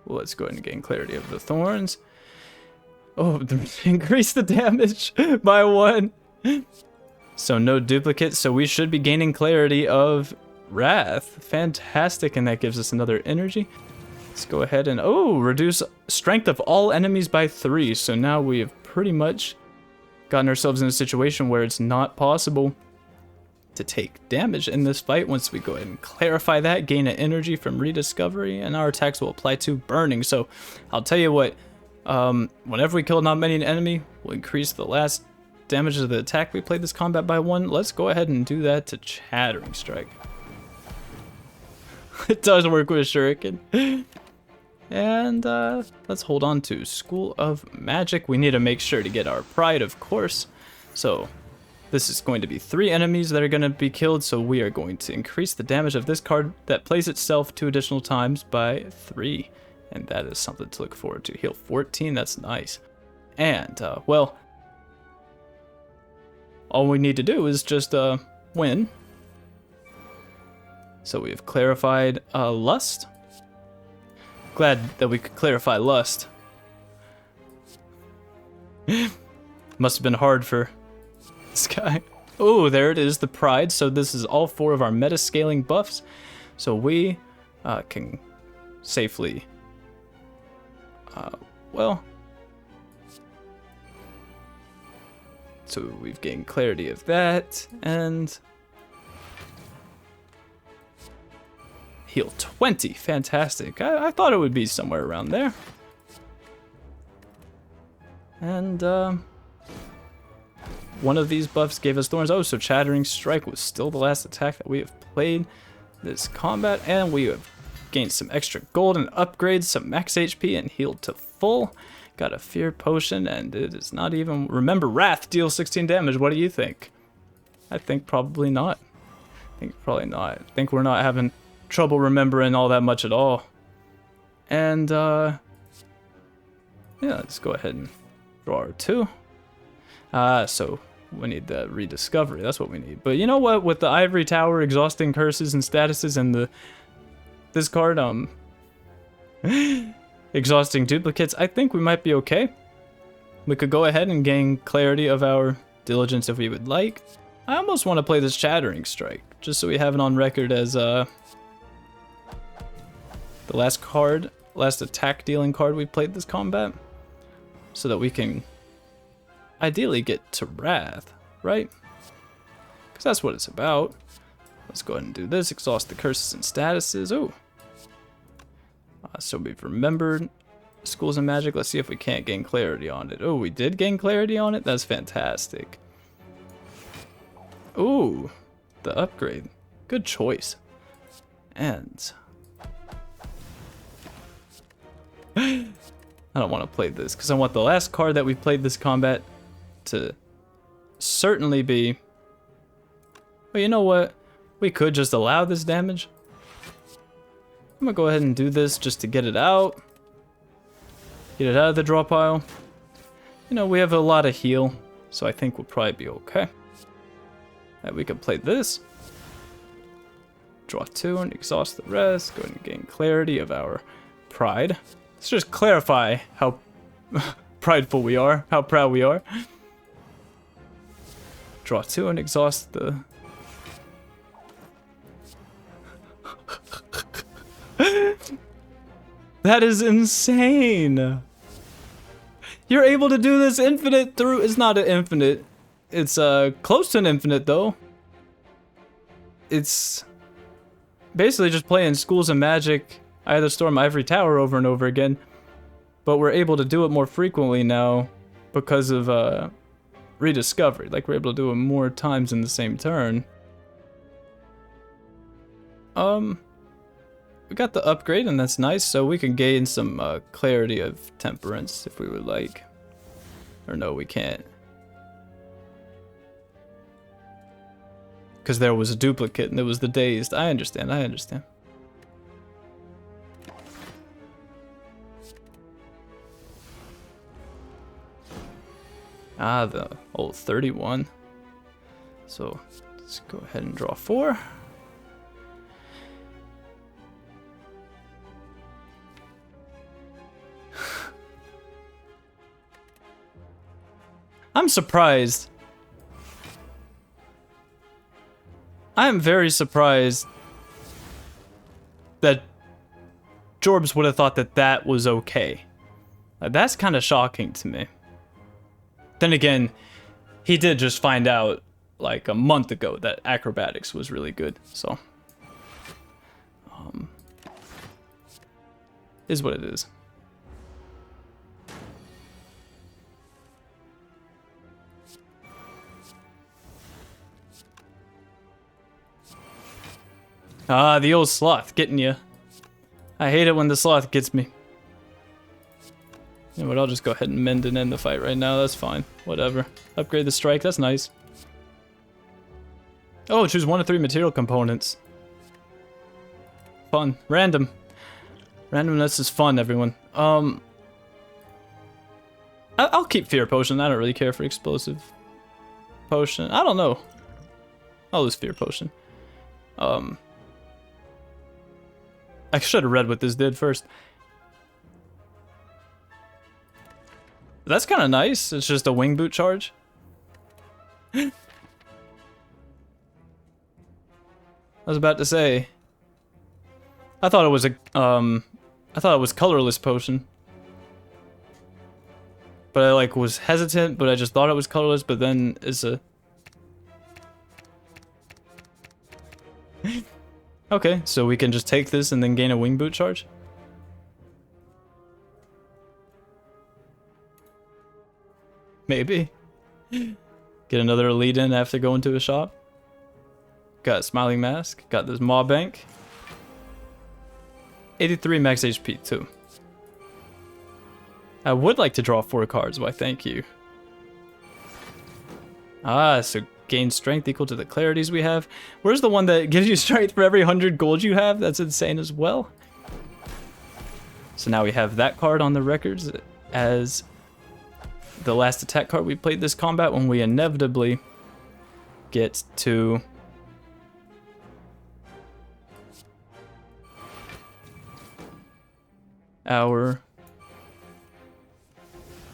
Well, let's go ahead and gain clarity of the Thorns. Oh, increase the damage by 1. So no duplicates, so we should be gaining clarity of Wrath. Fantastic, and that gives us another energy. Let's go ahead and, oh, reduce strength of all enemies by 3. So now we have pretty much gotten ourselves in a situation where it's not possible to take damage in this fight. Once we go ahead and clarify that, gain an energy from Rediscovery, and our attacks will apply to Burning. So I'll tell you what, whenever we kill not many an enemy, we'll increase the last damage of the attack we played this combat by 1. Let's go ahead and do that to Chattering Strike. It does work with Shuriken. And let's hold on to School of Magic. We need to make sure to get our Pride, of course. So this is going to be 3 enemies that are going to be killed, so we are going to increase the damage of this card that plays itself 2 additional times by 3. And that is something to look forward to. Heal 14, that's nice. And, well, all we need to do is just win. So we've clarified lust. Glad that we could clarify lust. Must have been hard for this guy. Oh, there it is, the pride. So this is all 4 of our meta scaling buffs. So we can safely, well, so we've gained clarity of that, and heal 20, fantastic. I thought it would be somewhere around there. And one of these buffs gave us thorns. Oh, so Chattering Strike was still the last attack that we have played this combat, and we have gained some extra gold and upgrades, some max HP, and healed to full. Got a Fear Potion, and it is not even... Remember, Wrath deals 16 damage. What do you think? I think probably not. I think probably not. I think we're not having trouble remembering all that much at all. And, yeah, let's go ahead and draw our 2. So we need the rediscovery. That's what we need. But you know what? With the Ivory Tower, exhausting curses and statuses, and this card, exhausting duplicates, I think we might be okay. We could go ahead and gain clarity of our diligence if we would like. I almost want to play this Chattering Strike, just so we have it on record as the last attack dealing card we played this combat, so that we can ideally get to Wrath, right? Because that's what it's about. Let's go ahead and do this. Exhaust the curses and statuses. Oh. So we've remembered Schools of Magic. Let's see if we can't gain clarity on it. Oh, we did gain clarity on it? That's fantastic. Ooh, the upgrade. Good choice. And... I don't want to play this, because I want the last card that we played this combat to certainly be... Well, you know what? We could just allow this damage. I'm gonna go ahead and do this just to get it out. Get it out of the draw pile. You know, we have a lot of heal, so I think we'll probably be okay. And we can play this. Draw 2 and exhaust the rest. Go ahead and gain clarity of our pride. Let's just clarify how prideful we are, how proud we are. Draw 2 and exhaust the... That is insane. You're able to do this infinite through... It's not an infinite. It's close to an infinite, though. It's basically just playing Schools of Magic, either Storm Ivory Tower over and over again. But we're able to do it more frequently now because of rediscovery. Like, we're able to do it more times in the same turn. We got the upgrade, and that's nice, so we can gain some clarity of temperance if we would like. Or no, we can't. Because there was a duplicate, and it was the dazed. I understand, I understand. Ah, the old 31. So, let's go ahead and draw 4. I'm surprised. I am very surprised that Jorbs would have thought that that was okay. That's kind of shocking to me. Then again, he did just find out like a month ago that acrobatics was really good, so is what it is. Ah, the old Sloth getting you. I hate it when the Sloth gets me. You know what, I'll just go ahead and mend and end the fight right now, that's fine. Whatever. Upgrade the strike, that's nice. Oh, choose 1 of 3 material components. Fun. Random. Randomness is fun, everyone. I'll keep Fear Potion, I don't really care for explosive. potion. I don't know. I'll lose fear potion. I should have read what this did first. That's kind of nice. It's just a wing boot charge. I was about to say. I thought it was colorless potion. But I like was hesitant, but I just thought it was colorless, but then it's a okay, so we can just take this and then gain a wing boot charge. Maybe. Get another elite in after going to a shop. Got a smiling mask. Got this maw bank. 83 max HP too. I would like to draw 4 cards. Why, thank you. Ah, so gain strength equal to the clarities we have. Where's the one that gives you strength for every 100 gold you have? That's insane as well. So now we have that card on the records as the last attack card we played this combat when we inevitably get to our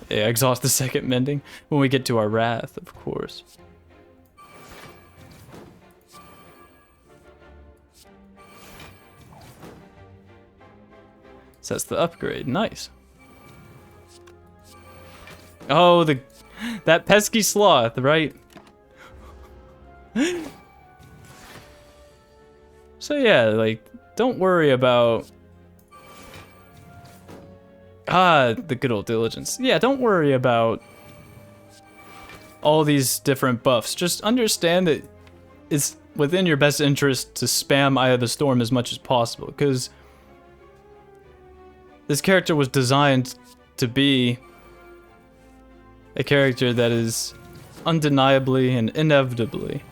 exhaust the second mending when we get to our wrath, of course. So that's the upgrade. Nice. Oh, that pesky sloth, right? So yeah, like, don't worry about the good old diligence. Yeah, don't worry about all these different buffs. Just understand that it's within your best interest to spam Eye of the Storm as much as possible, because this character was designed to be a character that is undeniably and inevitably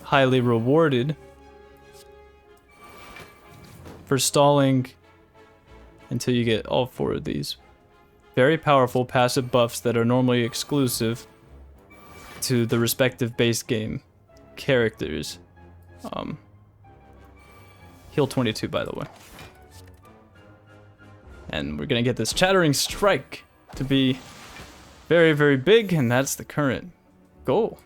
highly rewarded for stalling until you get all 4 of these very powerful passive buffs that are normally exclusive to the respective base game characters. Heal 22, by the way. And we're gonna get this Chattering Strike to be very, very big, and that's the current goal.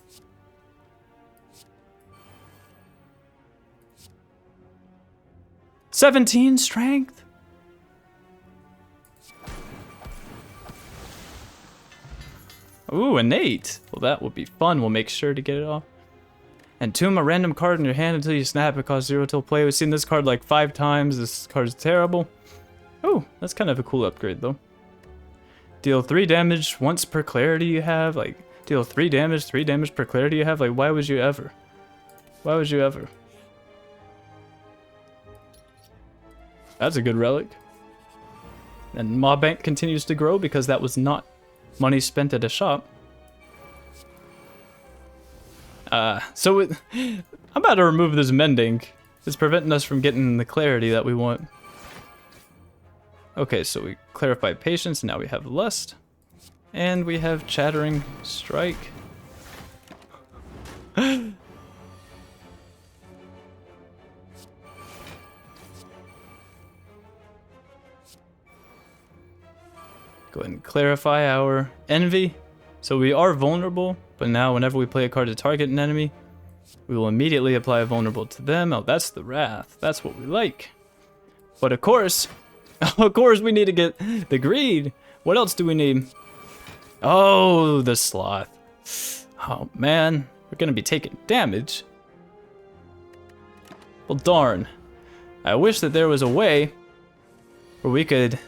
"17 strength." Ooh, an 8. Well, that will be fun. We'll make sure to get it off. Entomb a random card in your hand until you snap it. Costs 0 till play. We've seen this card like 5 times. This card is terrible. Oh, that's kind of a cool upgrade, though. Deal 3 damage once per clarity you have. Like, deal 3 damage per clarity you have. Like, why would you ever? Why would you ever? That's a good relic. And Maw Bank continues to grow because that was not money spent at a shop. I'm about to remove this mending. It's preventing us from getting the clarity that we want. Okay, so we clarified patience, now we have lust. And we have Chattering Strike. Go ahead and clarify our envy. So we are vulnerable, but now whenever we play a card to target an enemy, we will immediately apply a vulnerable to them. Oh, that's the wrath. That's what we like. But of course we need to get the greed. What else do we need? Oh, the sloth. Oh man, we're gonna be taking damage. Well, darn. I wish that there was a way where we could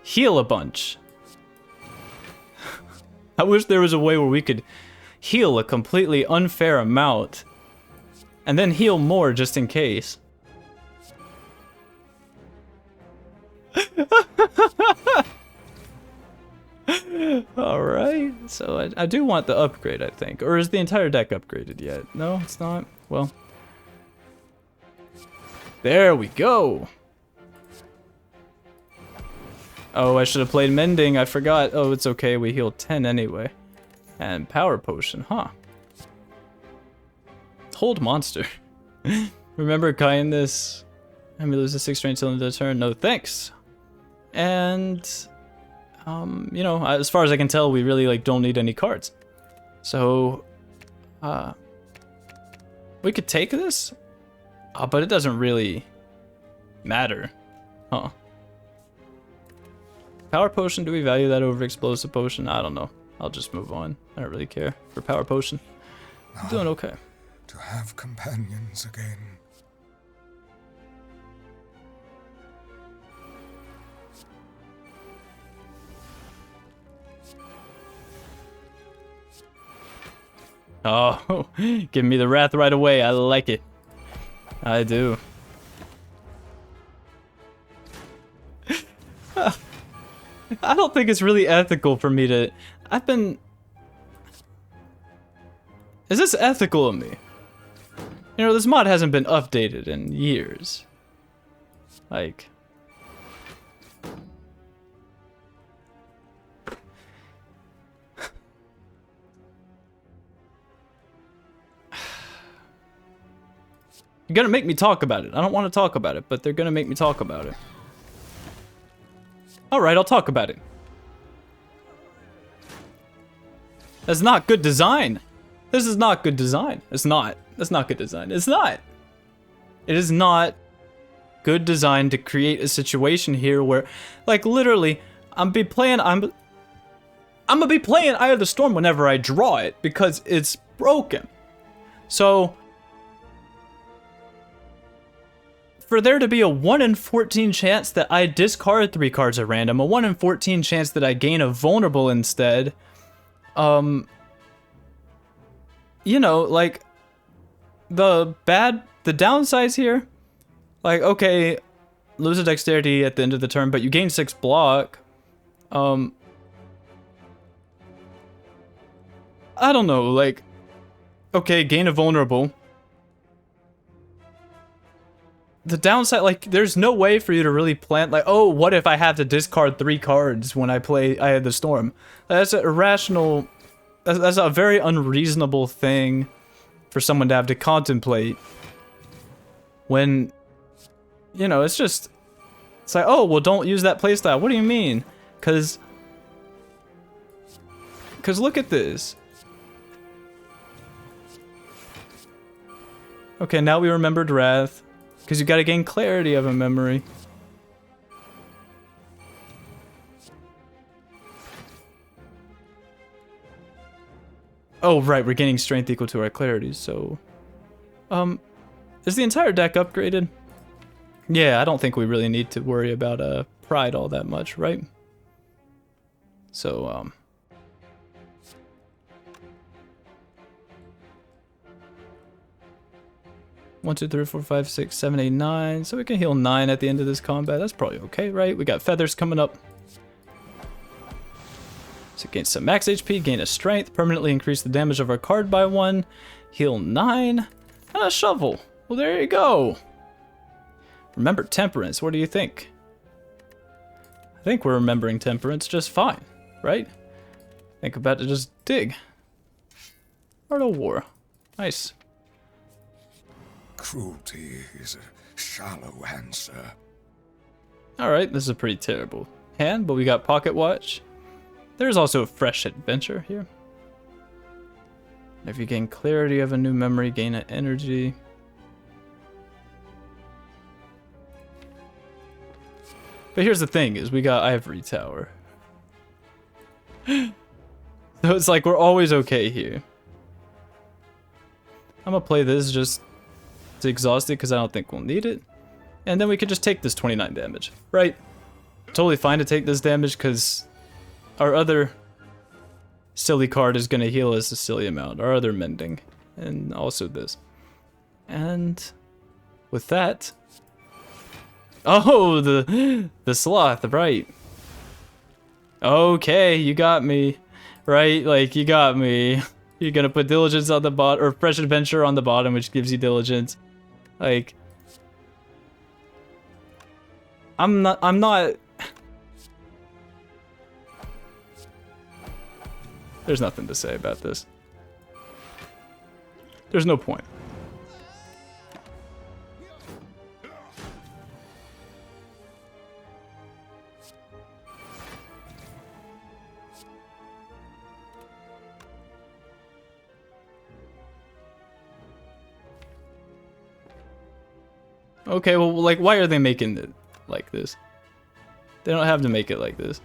heal a bunch. I wish there was a way where we could heal a completely unfair amount and then heal more just in case. Alright, so I do want the upgrade, I think. Or is the entire deck upgraded yet? No, it's not. Well, there we go. Oh, I should have played Mending. I forgot. Oh, it's okay. We healed 10 anyway. And Power Potion, huh? Hold monster. Remember kindness. I may lose a 6 strength till the end of the turn. No thanks. And you know, as far as I can tell, we really like don't need any cards. So we could take this, but it doesn't really matter, huh? Power Potion, do we value that over Explosive Potion? I don't know. I'll just move on. I don't really care for Power Potion. I'm doing okay. To have companions again. Oh, give me the wrath right away. I like it. I do. I don't think it's really ethical for me to... Is this ethical of me? You know, this mod hasn't been updated in years. Like... You're gonna make me talk about it. I don't want to talk about it, but they're gonna make me talk about it. Alright, I'll talk about it. That's not good design. This is not good design. It's not. That's not good design. It's not. It is not good design to create a situation here where, like, literally, I'm gonna be playing Eye of the Storm whenever I draw it because it's broken. So for there to be a 1 in 14 chance that I discard 3 cards at random, a 1 in 14 chance that I gain a vulnerable instead, you know, like, the downsides here, like, okay, lose a dexterity at the end of the turn, but you gain 6 block, I don't know, like, okay, gain a vulnerable. The downside, like, there's no way for you to really plan, like, oh, what if I have to discard 3 cards when I play Eye of the Storm? That's an irrational, that's a very unreasonable thing for someone to have to contemplate when, you know, it's just, it's like, oh, well, don't use that playstyle. What do you mean? Because look at this. Okay, now we remembered Wrath. Because you gotta gain clarity of a memory. Oh, right, we're gaining strength equal to our clarity, so... is the entire deck upgraded? Yeah, I don't think we really need to worry about, Pride all that much, right? So, 1, 2, 3, 4, 5, 6, 7, 8, 9. So we can heal 9 at the end of this combat. That's probably okay, right? We got feathers coming up. So gain some max HP, gain a strength, permanently increase the damage of our card by 1, heal 9, and a shovel. Well, there you go. Remember Temperance. What do you think? I think we're remembering Temperance just fine, right? Think about to just dig. Art of War. Nice. Cruelty is a shallow answer. Alright, this is a pretty terrible hand, but we got Pocket Watch. There's also a Fresh Adventure here. If you gain clarity of a new memory, gain an energy. But here's the thing, is we got Ivory Tower. So it's like we're always okay here. I'm gonna play this just to exhaust it because I don't think we'll need it. And then we could just take this 29 damage, right? Totally fine to take this damage because our other silly card is gonna heal us a silly amount. Our other Mending. And also this. And with that... Oh, the Sloth, right. Okay, you got me. Right? Like, you got me. You're gonna put Diligence on the bottom, or Fresh Adventure on the bottom, which gives you Diligence. Like... I'm not... There's nothing to say about this. There's no point. Okay, well, like, why are they making it like this? They don't have to make it like this.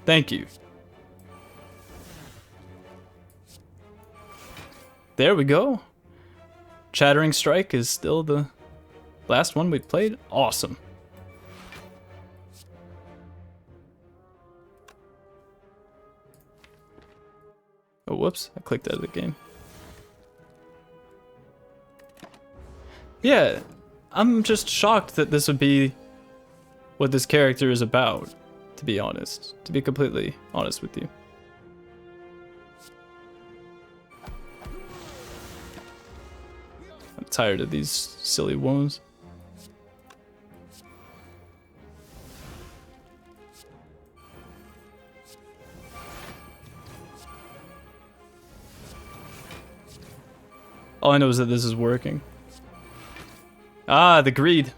Thank you. There we go. Chattering Strike is still the last one we played. Awesome. Oh, whoops. I clicked out of the game. Yeah, I'm just shocked that this would be what this character is about, to be honest. To be completely honest with you. I'm tired of these silly wounds. All I know is that this is working. Ah, the greed.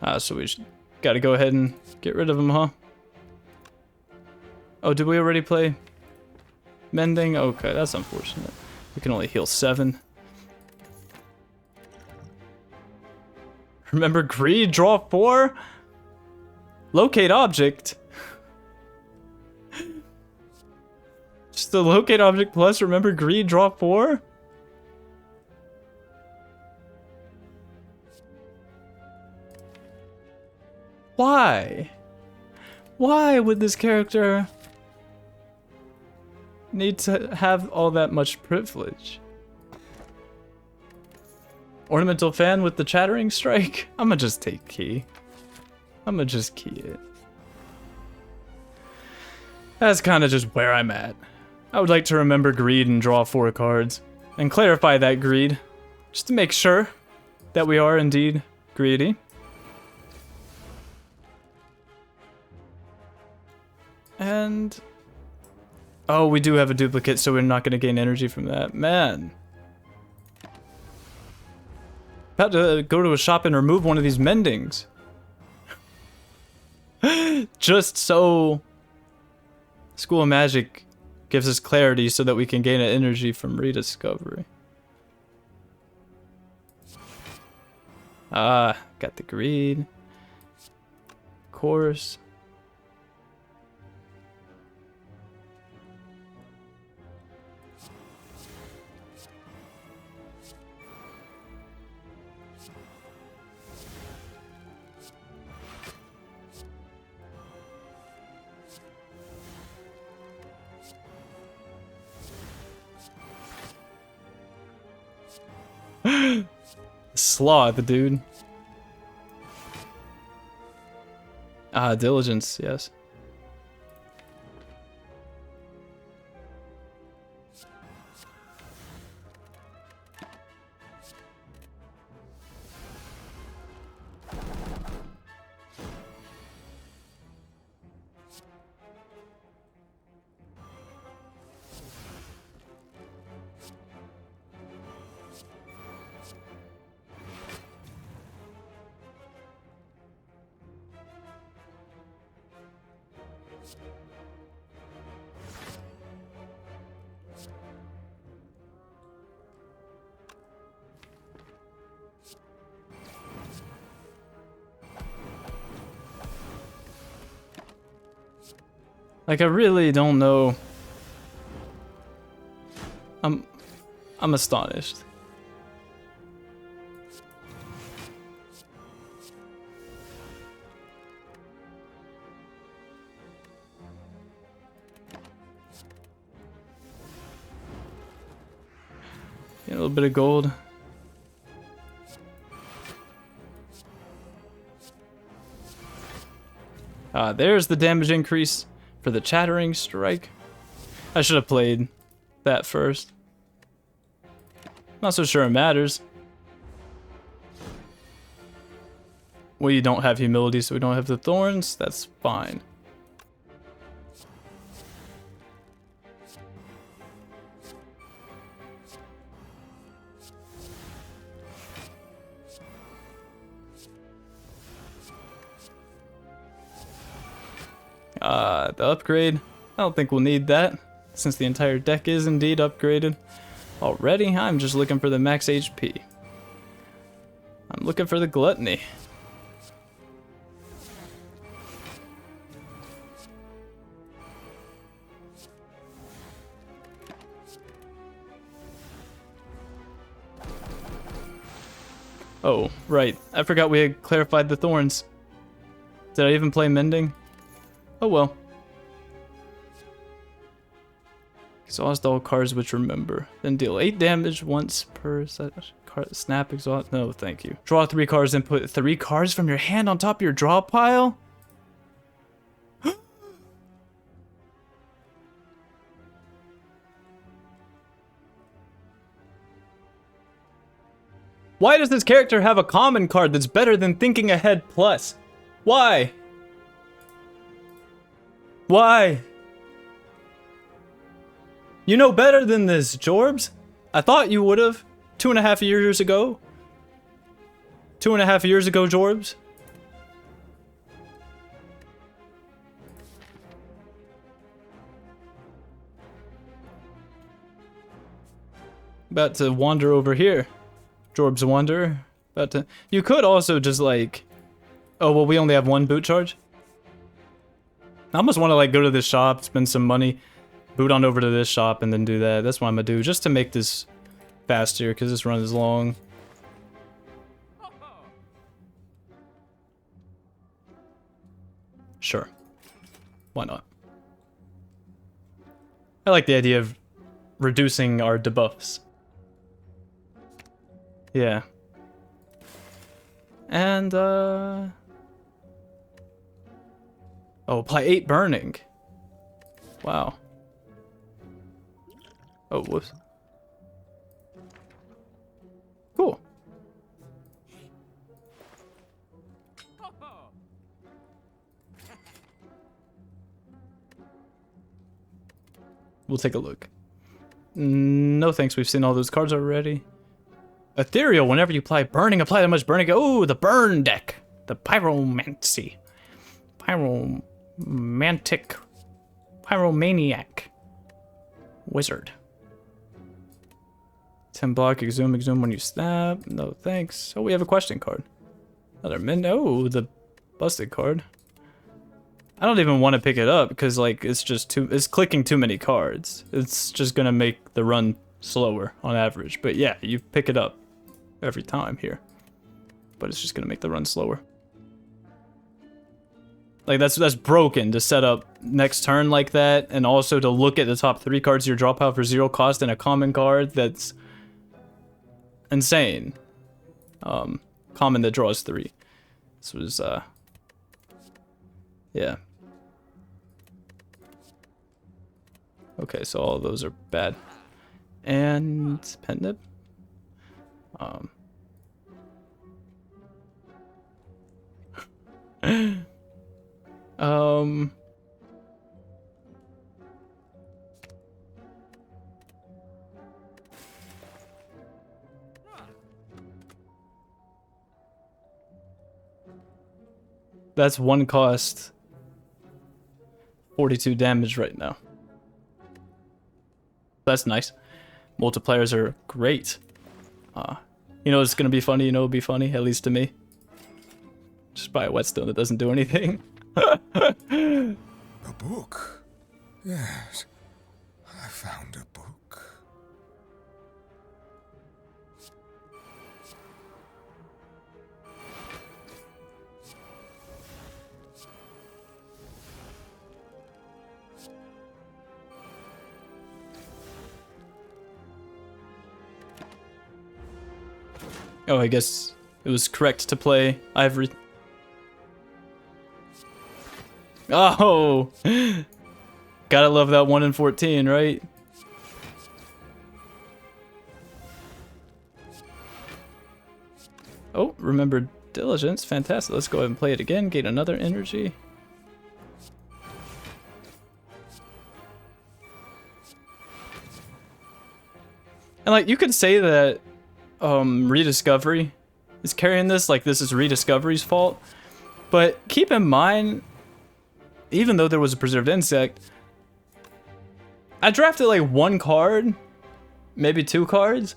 Ah, so we gotta go ahead and get rid of him, huh? Oh, did we already play Mending? Okay, that's unfortunate. We can only heal 7. Remember greed, draw 4? Locate object. Just the locate object plus remember greed, draw 4? Why? Why would this character need to have all that much privilege? Ornamental fan with the chattering strike? I'ma just take key. I'ma just key it. That's kind of just where I'm at. I would like to remember greed and draw 4 cards. And clarify that greed. Just to make sure that we are indeed greedy. And... oh, we do have a duplicate, so we're not going to gain energy from that. Man. About to go to a shop and remove one of these mendings. Just so... School of Magic gives us clarity so that we can gain an energy from rediscovery. Ah, got the greed. Of course. Sloth, dude. Ah, diligence, yes. Like, I really don't know. I'm astonished. Get a little bit of gold. There's the damage increase for the chattering strike. I should have played that first. Not so sure it matters. We don't have humility, so we don't have the thorns. That's fine. The upgrade. I don't think we'll need that, since the entire deck is indeed upgraded already. I'm just looking for the max HP. I'm looking for the gluttony. Oh, right. I forgot we had clarified the thorns. Did I even play mending? Oh well. Exhaust all cards which remember. Then deal 8 damage once per snap exhaust. No, thank you. Draw 3 cards and put 3 cards from your hand on top of your draw pile? Why does this character have a common card that's better than Thinking Ahead Plus? Why? Why? You know better than this, Jorbs. I thought you would have. 2.5 years ago. 2.5 years ago, Jorbs. About to wander over here. Jorbs wander. About to... You could also just like... Oh, well, we only have 1 boot charge? I almost want to like go to this shop, spend some money, boot on over to this shop, and then do that. That's what I'm gonna do, just to make this faster, because this run is long. Sure. Why not? I like the idea of reducing our debuffs. Yeah. And, Oh, apply 8 burning. Wow. Oh, whoops. Cool. We'll take a look. No thanks, we've seen all those cards already. Ethereal, whenever you apply burning, apply that much burning. Oh, the burn deck. The pyromancy. Pyromaniac. Wizard. 10 block, exhume when you snap. No thanks. Oh, we have a question card. Another min. Oh, the busted card. I don't even want to pick it up because like it's just it's clicking too many cards. It's just gonna make the run slower on average. But yeah, you pick it up every time here. But it's just gonna make the run slower. Like that's broken to set up next turn like that, and also to look at the top 3 cards of your draw pile for 0 cost and a common card. That's insane. Common that draws 3. This was yeah. Okay, so all of those are bad. And Pentnip. That's 1 cost. 42 damage right now. That's nice. Multipliers are great. You know it's gonna be funny, you know it'll be funny, at least to me. Just buy a whetstone that doesn't do anything. A book? Yes. I found a book. Oh, I guess it was correct to play Ivory. Oh! Gotta love that 1 in 14, right? Oh, remember Diligence. Fantastic. Let's go ahead and play it again. Gain another energy. And like, you could say that Rediscovery is carrying this, like this is Rediscovery's fault. But keep in mind, even though there was a preserved insect, I drafted like 1 card, maybe 2 cards,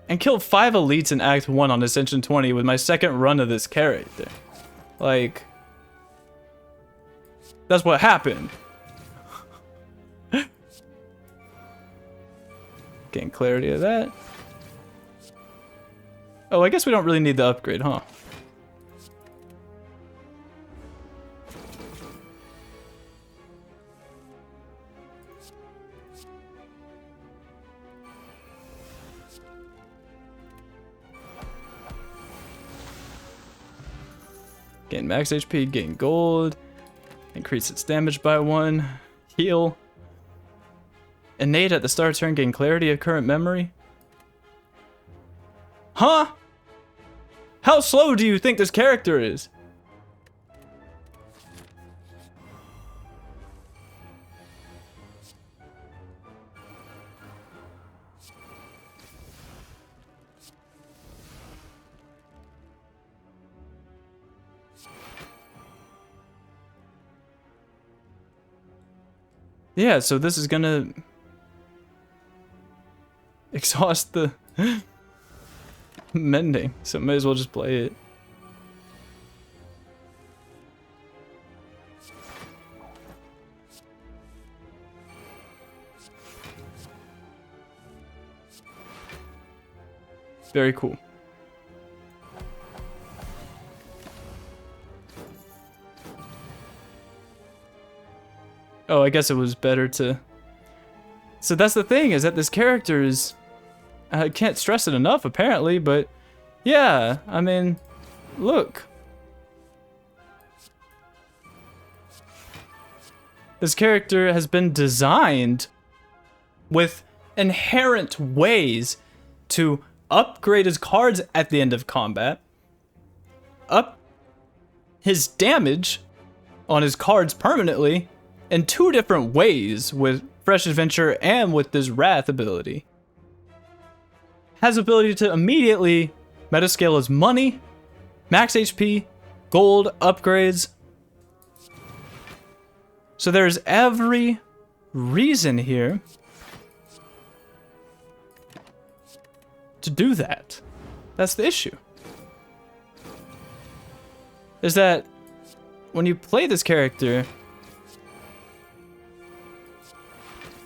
and killed 5 elites in Act 1 on Ascension 20 with my second run of this character. Like, that's what happened. Getting clarity of that. Oh, I guess we don't really need the upgrade, huh? Gain max HP, gain gold, increase its damage by 1, heal. Innate at the start of turn, gain clarity of current memory. Huh? How slow do you think this character is? Yeah, so this is gonna exhaust the mending, so may as well just play it. Very cool. Oh, I guess it was better to... So that's the thing, is that this character is... I can't stress it enough, apparently, but... Yeah, I mean... Look. This character has been designed with inherent ways to upgrade his cards at the end of combat, up his damage on his cards permanently, in 2 different ways, with Fresh Adventure and with this Wrath ability. Has ability to immediately metascale his money, max HP, gold, upgrades. So there's every reason here to do that. That's the issue. Is that when you play this character...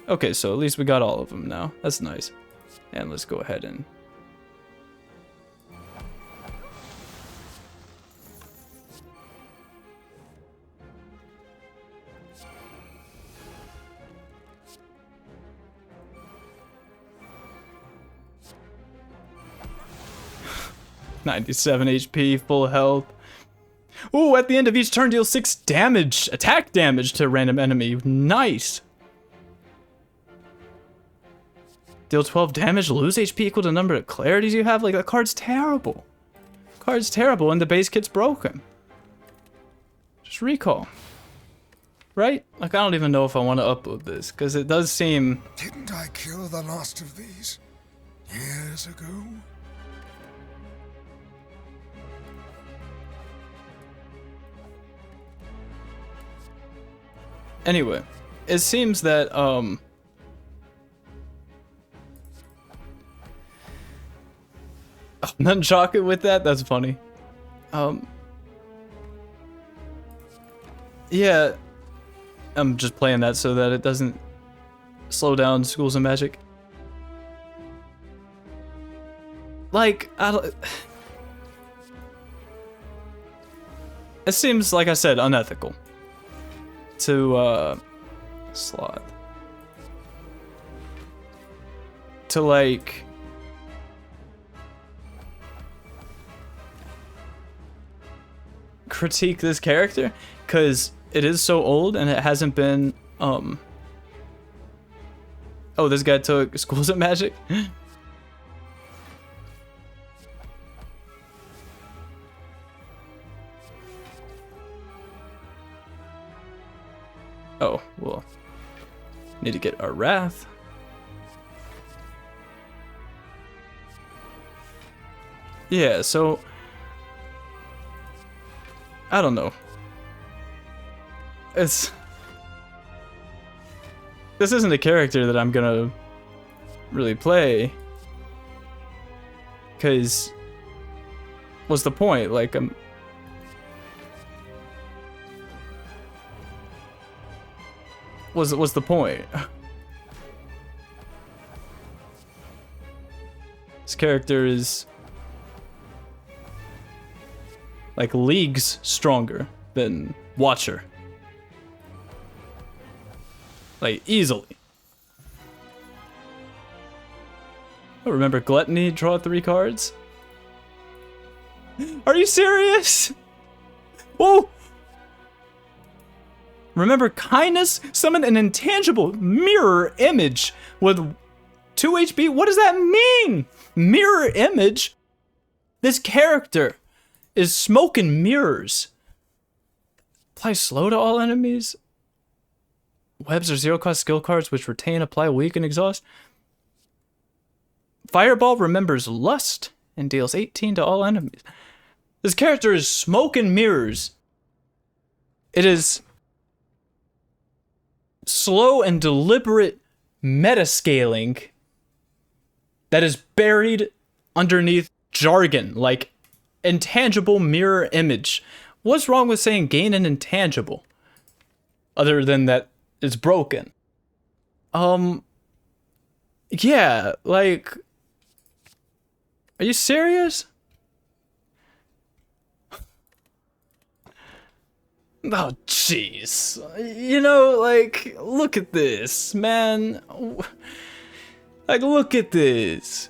Okay, so at least we got all of them now. That's nice. And let's go ahead and... ...97 HP, full health. Ooh, at the end of each turn, deal 6 damage, attack damage to a random enemy. Nice. Deal 12 damage, lose HP equal to the number of clarities you have. Like, that card's terrible. Card's terrible, and the base kit's broken. Just recall. Right? Like, I don't even know if I want to upload this, because it does seem... Didn't I kill the last of these years ago? Anyway, it seems that, Nunchaku with that? That's funny. Yeah, I'm just playing that so that it doesn't slow down Schools of Magic. Like, it seems, like I said, unethical to, Sloth. To, like... critique this character, because it is so old and it hasn't been Oh, this guy took Schools of Magic? Oh, well, need to get our Wrath. Yeah, so I don't know. This isn't a character that I'm gonna really play, cause what's the point? Like what's the point? This character is like leagues stronger than Watcher. Like, easily. Oh, remember Gluttony, draw 3 cards? Are you serious? Whoa! Remember Kindness? Summon an intangible mirror image with 2 HP? What does that mean? Mirror image? This character is smoking mirrors. Apply slow to all enemies. Webs are 0-cost skill cards which retain, apply, weaken, exhaust. Fireball remembers Lust and deals 18 to all enemies. This character is smoking mirrors. It is slow and deliberate meta-scaling that is buried underneath jargon, like intangible mirror image. What's wrong with saying gain an intangible? Other than that it's broken. Yeah, like, are you serious? Oh, jeez. You know, like, look at this, man. Like, look at this.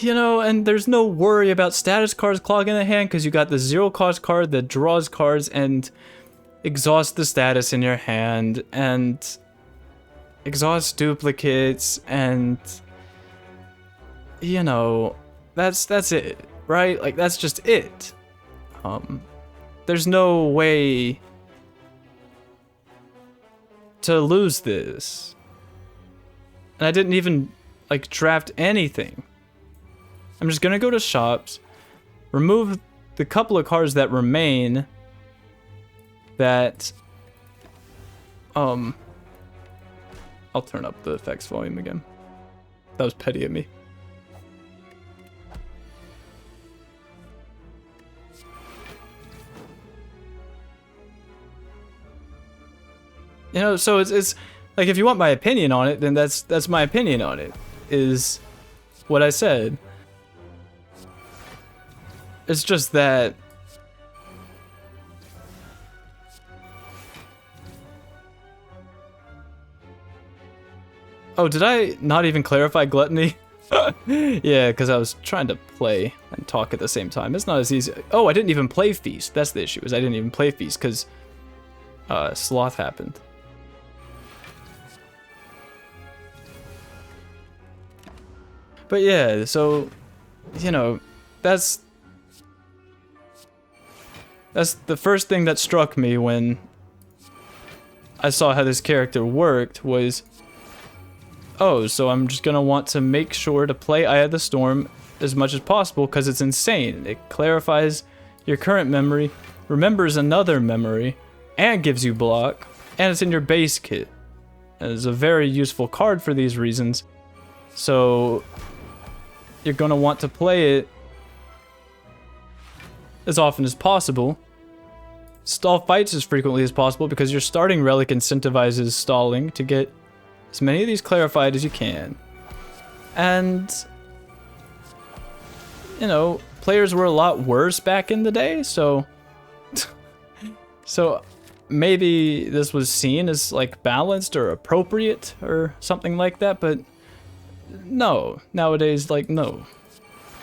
You know, and there's no worry about status cards clogging the hand because you got the 0-cost card that draws cards and exhausts the status in your hand and exhausts duplicates, and you know, that's it, right? Like, that's just it. There's no way to lose this. And I didn't even like draft anything. I'm just gonna go to shops, remove the couple of cards that remain that, I'll turn up the effects volume again. That was petty of me. You know, so it's like, if you want my opinion on it, then that's my opinion on it, is what I said. It's just that oh, did I not even clarify Gluttony? Yeah, because I was trying to play and talk at the same time. It's not as easy. Oh, I didn't even play Feast. That's the issue, is I didn't even play Feast because Sloth happened. But yeah, so, you know, that's the first thing that struck me when I saw how this character worked was, oh, so I'm just gonna want to make sure to play Eye of the Storm as much as possible because it's insane. It clarifies your current memory, remembers another memory, and gives you block, and it's in your base kit. And it's a very useful card for these reasons. So you're gonna want to play it as often as possible. Stall fights as frequently as possible because your starting relic incentivizes stalling to get as many of these clarified as you can. And, you know, players were a lot worse back in the day, so so maybe this was seen as like balanced or appropriate or something like that, but no, nowadays, like, no.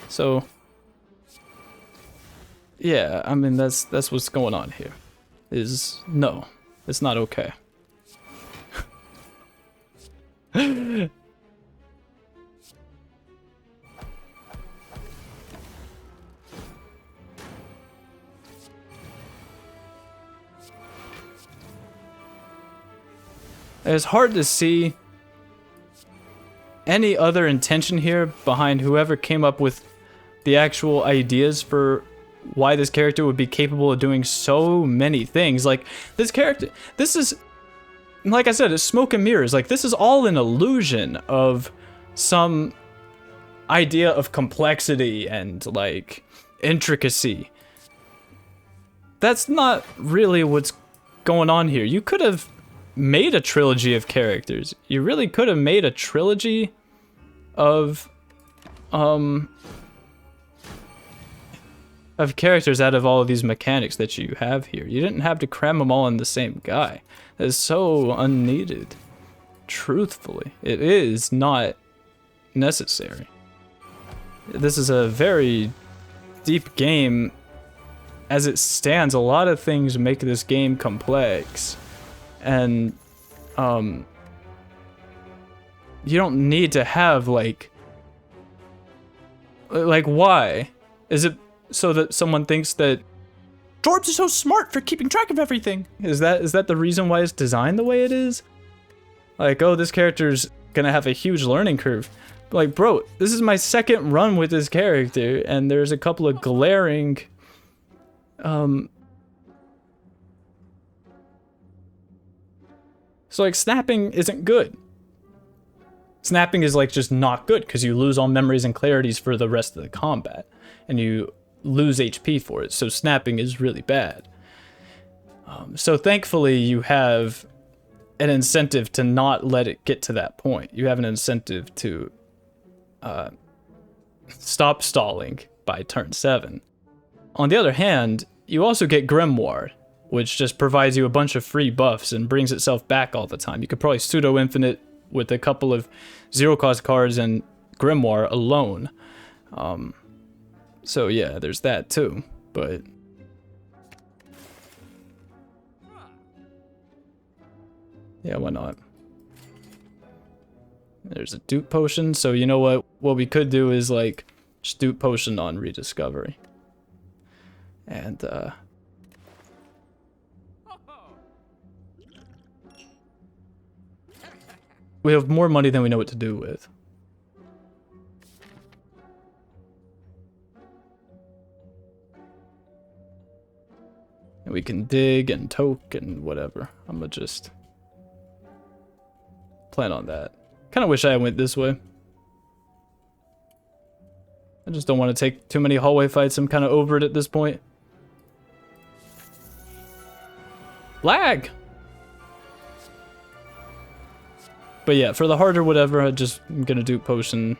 So yeah, I mean, that's what's going on here. No, it's not okay. It's hard to see any other intention here behind whoever came up with the actual ideas for why this character would be capable of doing so many things. Like, this character, this is, like I said, it's smoke and mirrors. Like, this is all an illusion of some idea of complexity and, like, intricacy. That's not really what's going on here. You could have made a trilogy of characters. You really could have made a trilogy of characters out of all of these mechanics that you have here. You didn't have to cram them all in the same guy. It's so unneeded. Truthfully, it is not necessary. This is a very deep game. As it stands, a lot of things make this game complex. And you don't need to have like why? Is it so that someone thinks that Jorbs is so smart for keeping track of everything? Is that the reason why it's designed the way it is? Like, oh, this character's gonna have a huge learning curve. Like, bro, this is my second run with this character, and there's a couple of glaring so like snapping isn't good. Snapping is like just not good because you lose all memories and clarities for the rest of the combat and you lose HP for it. So snapping is really bad. So thankfully you have an incentive to not let it get to that point. You have an incentive to stop stalling by turn 7. On the other hand, you also get Grimoire, which just provides you a bunch of free buffs and brings itself back all the time. You could probably pseudo-infinite with a couple of zero-cost cards and Grimoire alone. So yeah, there's that too, but... yeah, why not? There's a dupe potion, so you know what? What we could do is like, just dupe potion on rediscovery. And we have more money than we know what to do with. And we can dig and toke and whatever. I'm gonna just plan on that. Kind of wish I went this way. I just don't want to take too many hallway fights. I'm kind of over it at this point. Lag! But yeah, for the harder whatever, I'm gonna do potion.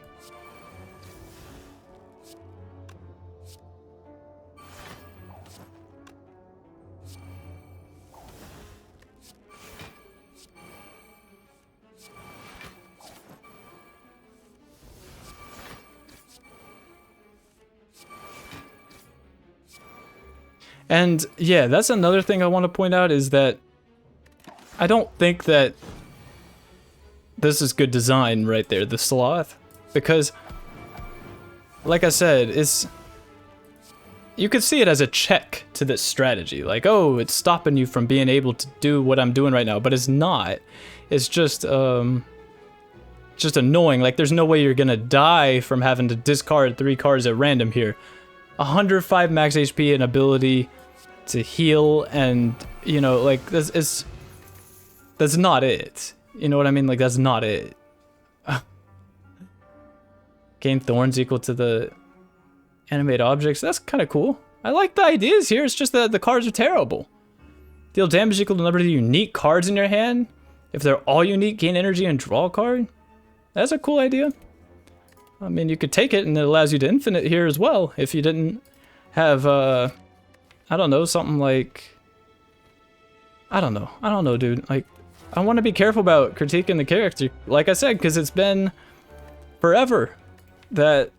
And yeah, that's another thing I want to point out is that I don't think that this is good design right there, the Sloth, because like I said, you could see it as a check to this strategy. Like, oh, it's stopping you from being able to do what I'm doing right now, but it's not. It's just annoying. Like, there's no way you're gonna die from having to discard 3 cards at random here. 105 max HP and ability to heal, and you know, like that's not it. You know what I mean? Like, that's not it. Gain thorns equal to the animate objects. That's kind of cool. I like the ideas here. It's just that the cards are terrible. Deal damage equal to the number of unique cards in your hand. If they're all unique, gain energy and draw a card. That's a cool idea. I mean, you could take it and it allows you to infinite here as well if you didn't have, I don't know, something like... I don't know, dude. Like, I want to be careful about critiquing the character, like I said, because it's been forever that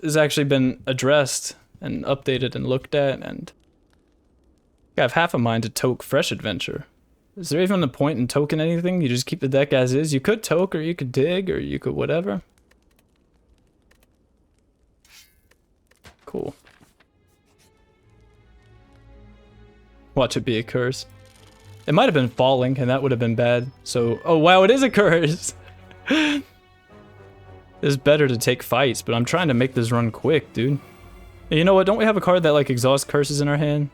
has actually been addressed and updated and looked at, and I have half a mind to toke Fresh Adventure. Is there even a point in token anything? You just keep the deck as is? You could toke, or you could dig, or you could whatever. Cool. Watch it be a curse. It might have been falling, and that would have been bad. So, oh wow, it is a curse! It's better to take fights, but I'm trying to make this run quick, dude. And you know what, don't we have a card that like exhausts curses in our hand?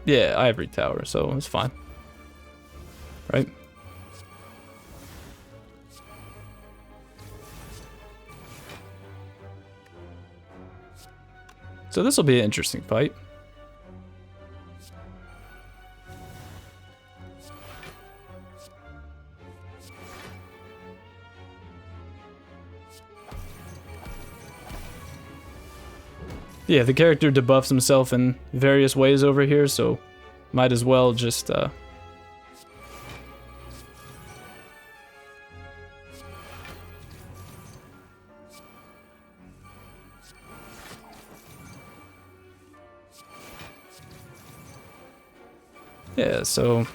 Yeah, Ivory Tower, so it's fine. Right? So this will be an interesting fight. Yeah, the character debuffs himself in various ways over here, so might as well just, yeah, so...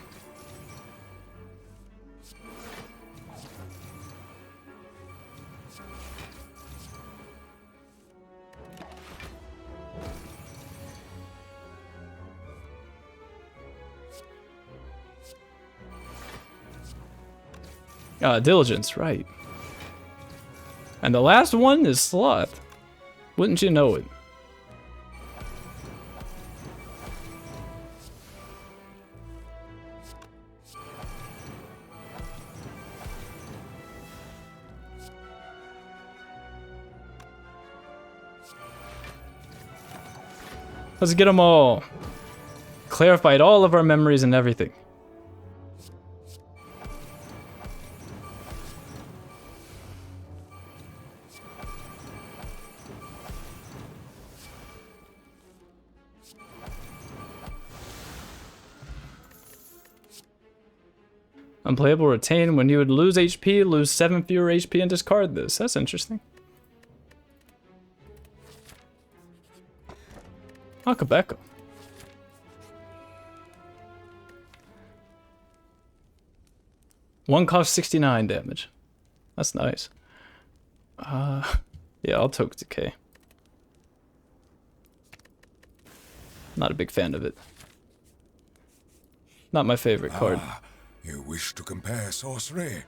Diligence, right. And the last one is Sloth. Wouldn't you know it? Let's get them all. Clarified all of our memories and everything. Unplayable retain when you would lose HP, lose 7 fewer HP and discard this. That's interesting. Akabeko. One cost 69 damage. That's nice. Yeah, I'll toke Decay. Not a big fan of it. Not my favorite card. You wish to compare sorcery?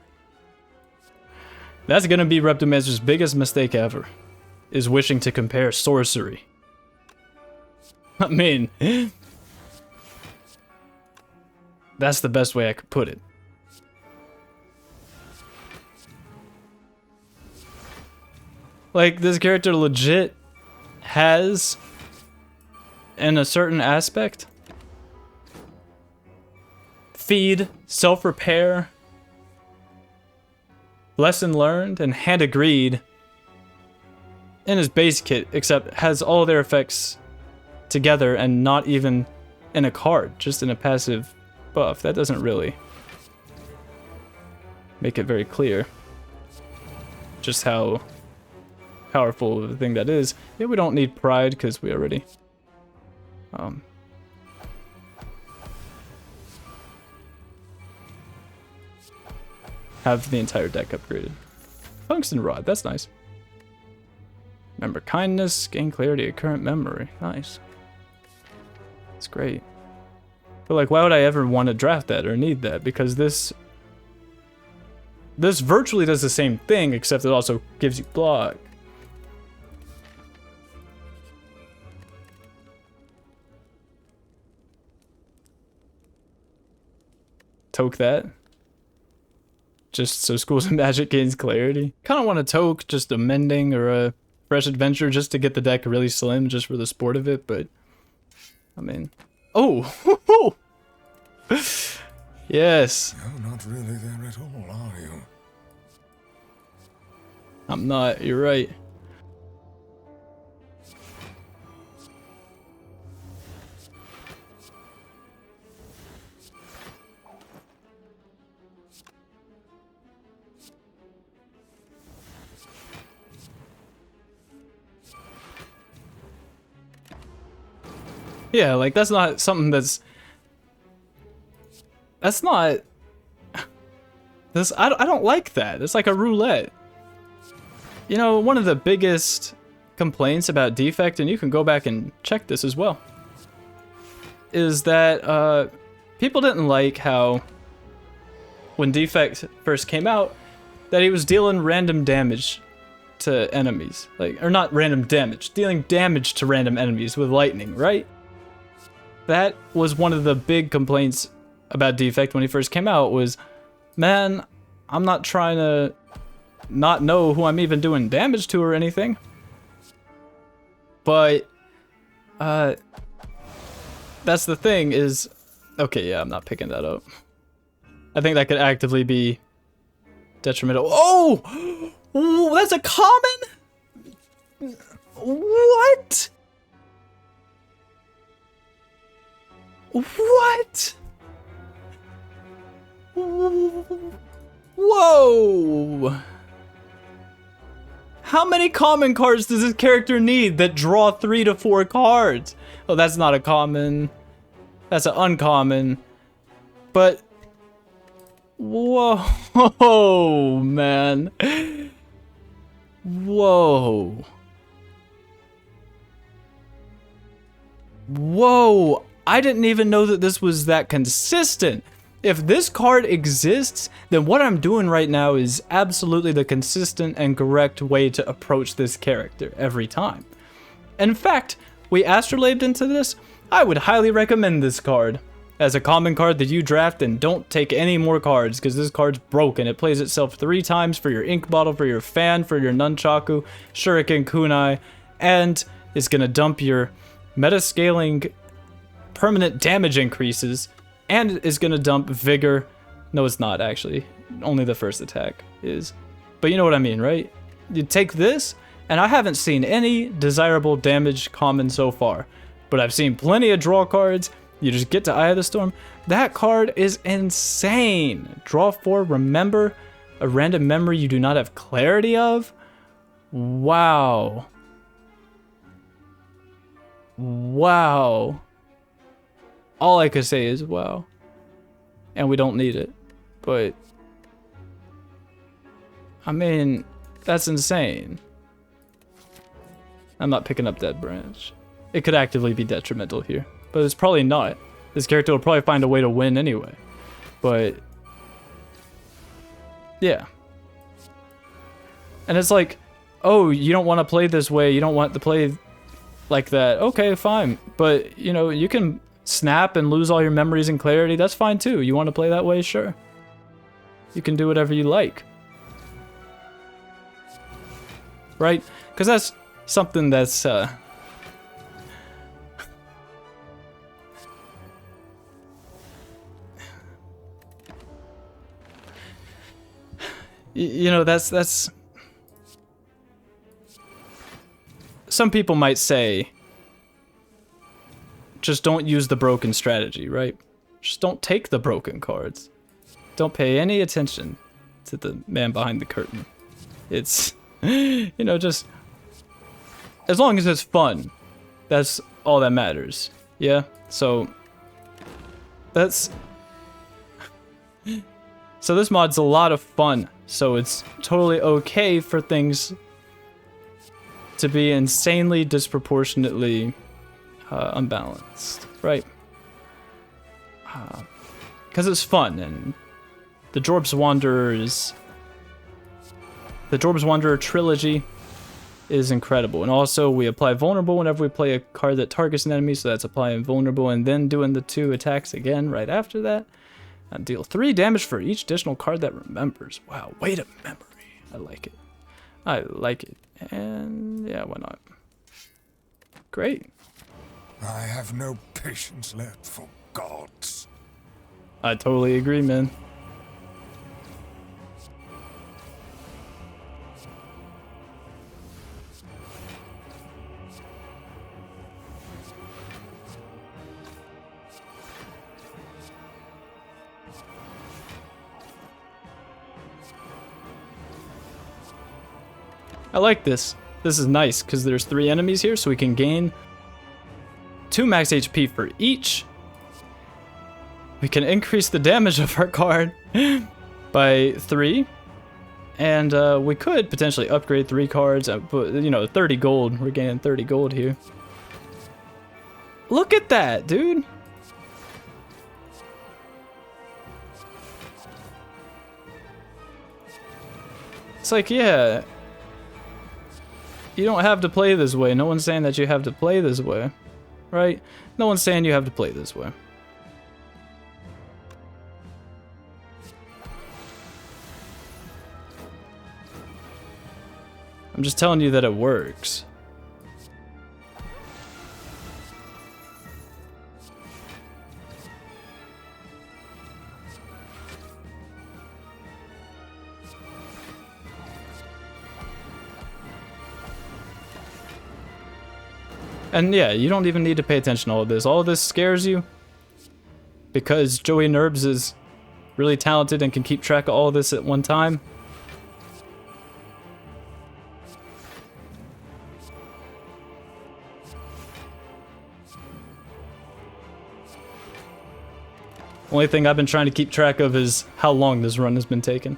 That's gonna be Reptomancer's biggest mistake ever. Is wishing to compare sorcery. I mean... that's the best way I could put it. Like, this character legit has, in a certain aspect, feed, self-repair, lesson learned, and hand agreed in his base kit, except has all their effects together and not even in a card, just in a passive buff. That doesn't really make it very clear just how powerful of a thing that is. Yeah, we don't need pride because we already have the entire deck upgraded. Tungsten Rod, that's nice. Remember kindness, gain clarity of current memory. Nice. That's great. But like, why would I ever want to draft that or need that? Because this virtually does the same thing, except it also gives you block. Toke that. Just so Schools of Magic gains clarity. Kind of want to toke just a Mending or a Fresh Adventure just to get the deck really slim just for the sport of it, but... I mean... Oh! Yes! You're not really there at all, are you? I'm not, you're right. Yeah, like, that's not something that's not... I don't like that. It's like a roulette. You know, one of the biggest complaints about Defect, and you can go back and check this as well, is that people didn't like how, when Defect first came out, that he was dealing random damage to enemies. Like, or not random damage, dealing damage to random enemies with lightning, right? That was one of the big complaints about Defect when he first came out was, man, I'm not trying to not know who I'm even doing damage to or anything. But, that's the thing is, okay, yeah, I'm not picking that up. I think that could actively be detrimental. Oh! Ooh, that's a common? What? What? Whoa! How many common cards does this character need that draw 3 to 4 cards? Oh, that's not a common. That's an uncommon. But... whoa, man. Whoa. Whoa. I didn't even know that this was that consistent. If this card exists, then what I'm doing right now is absolutely the consistent and correct way to approach this character every time. In fact, we astrolabed into this. I would highly recommend this card as a common card that you draft, and don't take any more cards because this card's broken. It plays itself 3 times for your ink bottle, for your fan, for your nunchaku, shuriken, kunai, and is gonna dump your meta scaling permanent damage increases, and is gonna dump vigor. No, it's not actually. Only the first attack is. But you know what I mean, right? You take this, and I haven't seen any desirable damage common so far, but I've seen plenty of draw cards. You just get to Eye of the Storm. That card is insane. Draw 4, remember a random memory you do not have clarity of. Wow. Wow. All I could say is wow. And we don't need it. But, I mean, that's insane. I'm not picking up that branch. It could actively be detrimental here. But it's probably not. This character will probably find a way to win anyway. But, yeah. And it's like, oh, you don't want to play this way. You don't want to play like that. Okay, fine. But, you know, you can snap and lose all your memories and clarity. That's fine too. You want to play that way? Sure. You can do whatever you like. Right? Because that's something that's, you know, that's some people might say just don't use the broken strategy, right? Just don't take the broken cards. Don't pay any attention to the man behind the curtain. It's, you know, just as long as it's fun, that's all that matters. Yeah, so that's so this mod's a lot of fun. So it's totally okay for things to be insanely disproportionately unbalanced, right? Because it's fun, and the Jorbs Wanderer trilogy is incredible. And also we apply vulnerable whenever we play a card that targets an enemy, so that's applying vulnerable and then doing the 2 attacks again right after that. And deal 3 damage for each additional card that remembers. Wow, weight of memory. I like it. I like it. And yeah, why not? Great. I have no patience left for gods. I totally agree, man. I like this. This is nice because there's 3 enemies here, so we can gain 2 max HP for each. We can increase the damage of our card by 3. And we could potentially upgrade 3 cards, but you know, 30 gold. We're gaining 30 gold here. Look at that, dude. It's like, yeah, you don't have to play this way. No one's saying that you have to play this way, right? No one's saying you have to play this way. I'm just telling you that it works. And yeah, you don't even need to pay attention to all of this. All of this scares you because Joey Nerbs is really talented and can keep track of all of this at one time. Only thing I've been trying to keep track of is how long this run has been taking.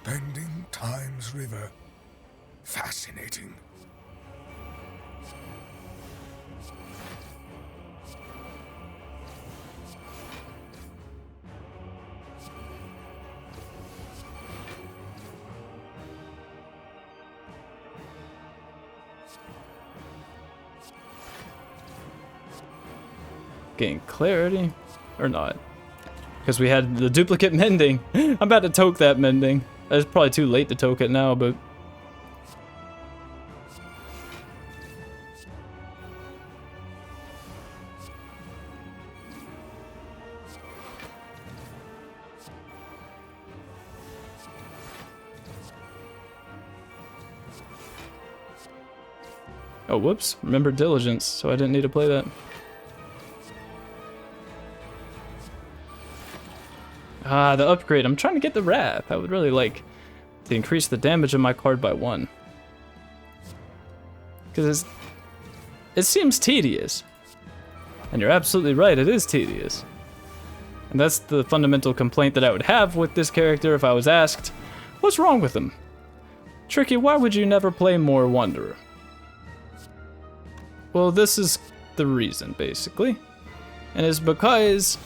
Bending Time's river. Fascinating. Gain clarity or not, because we had the duplicate mending. I'm about to toke that mending. It's probably too late to toke it now, but oh, whoops, remember diligence, so I didn't need to play that. Ah, the upgrade. I'm trying to get the Wrath. I would really like to increase the damage of my card by 1. Because it seems tedious. And you're absolutely right, it is tedious. And that's the fundamental complaint that I would have with this character if I was asked, what's wrong with him? Tricky, why would you never play more Wanderer? Well, this is the reason, basically. And it's because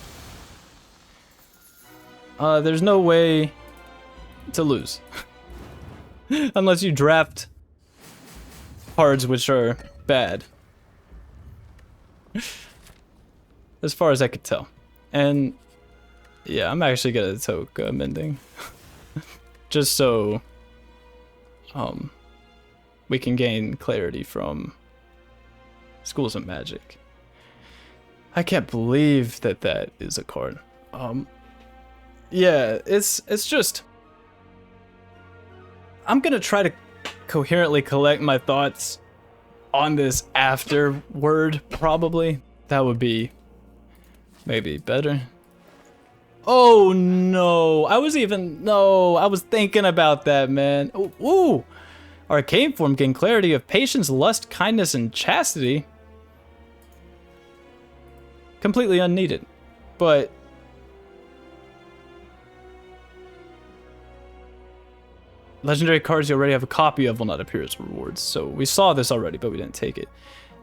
there's no way to lose. Unless you draft cards which are bad. As far as I could tell. And yeah, I'm actually gonna toke mending. Just so we can gain clarity from Schools of Magic. I can't believe that that is a card. Yeah, it's just, I'm gonna try to coherently collect my thoughts on this afterward, probably. That would be maybe better. Oh no, I was thinking about that, man. Ooh, Arcane form, gain clarity of patience, lust, kindness, and chastity. Completely unneeded, but legendary cards you already have a copy of will not appear as rewards. So we saw this already, but we didn't take it.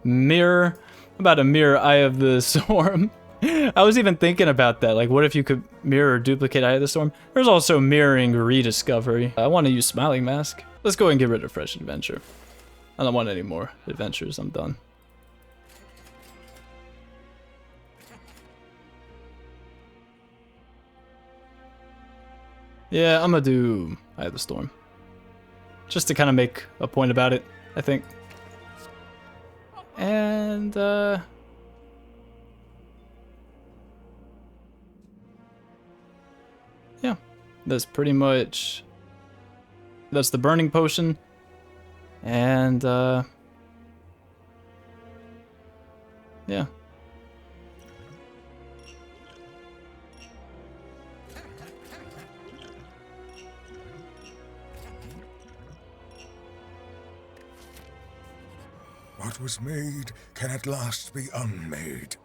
Mirror, about a mirror Eye of the Storm. I was even thinking about that. Like, what if you could mirror or duplicate Eye of the Storm? There's also mirroring rediscovery. I want to use Smiling Mask. Let's go and get rid of Fresh Adventure. I don't want any more adventures. I'm done. Yeah, I'm gonna do Eye of the Storm. Just to kind of make a point about it, I think. And, yeah, that's pretty much, that's the Burning Potion. And, yeah. What was made can at last be unmade.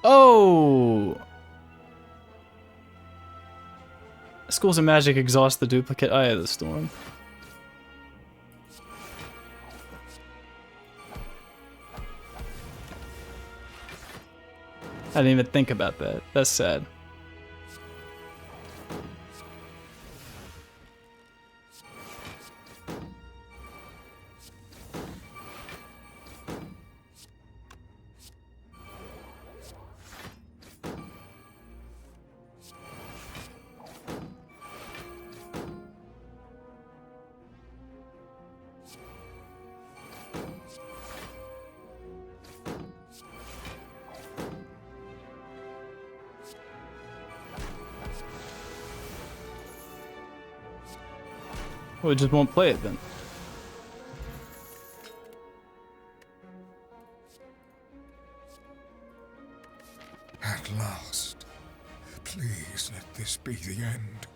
Oh! Schools of Magic exhaust the duplicate Eye of the Storm. I didn't even think about that. That's sad. We just won't play it then. At last. Please let this be the end.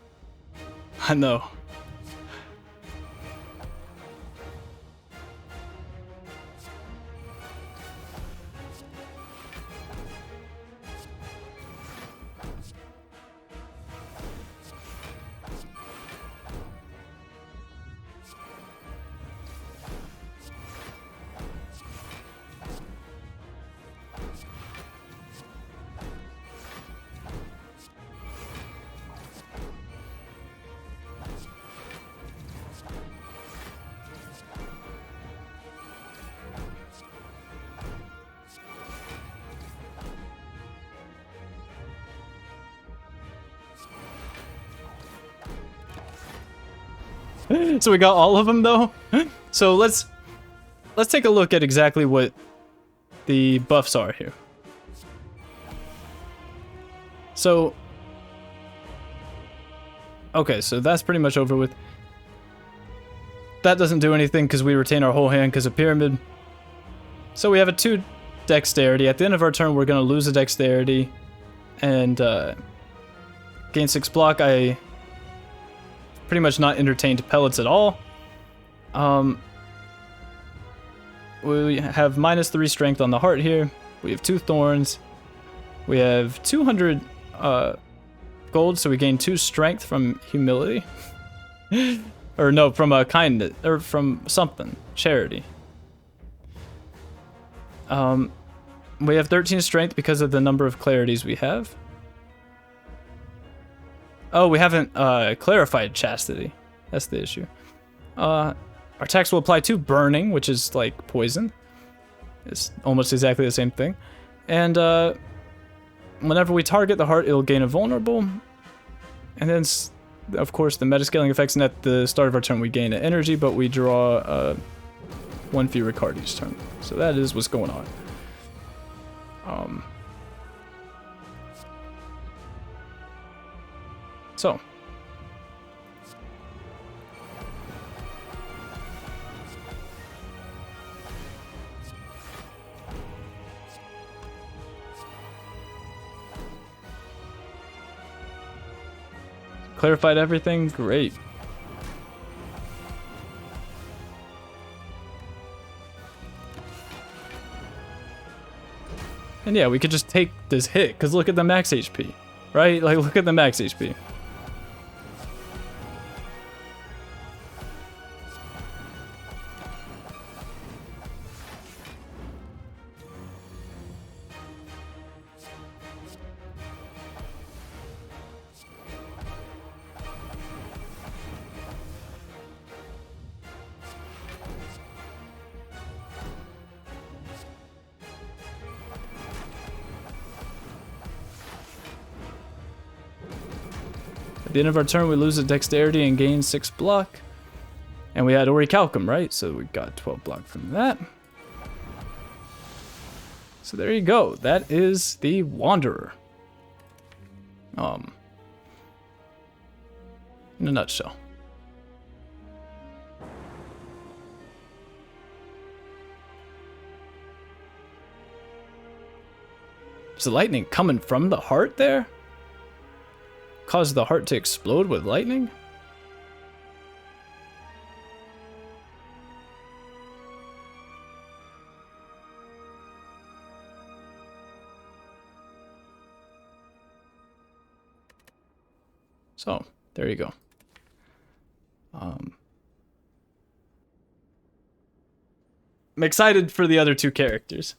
I know. So we got all of them though. So let's take a look at exactly what the buffs are here. So okay, so that's pretty much over with. That doesn't do anything because we retain our whole hand because of Pyramid. So we have a 2 dexterity. At the end of our turn, we're gonna lose a dexterity and gain 6 block. I pretty much not entertained pellets at all. We have -3 strength on the heart here. We have 2 thorns. We have 200 gold, so we gain 2 strength from humility. Or no, from a kindness, or from something, charity. We have 13 strength because of the number of clarities we have. Oh, we haven't clarified chastity. That's the issue. Our attacks will apply to burning, which is like poison. It's almost exactly the same thing. And whenever we target the heart, it'll gain a vulnerable. And then, of course, the meta-scaling effects. And at the start of our turn, we gain an energy, but we draw 1 fewer card each turn. So that is what's going on. So. Clarified everything? Great. And yeah, we could just take this hit, because look at the max HP, right? Like, look at the max HP. At the end of our turn, we lose a dexterity and gain 6 block. And we had Orichalcum, right? So we got 12 block from that. So there you go. That is the Wanderer. In a nutshell. Is the lightning coming from the heart there? Cause the heart to explode with lightning? So, there you go. I'm excited for the other two characters.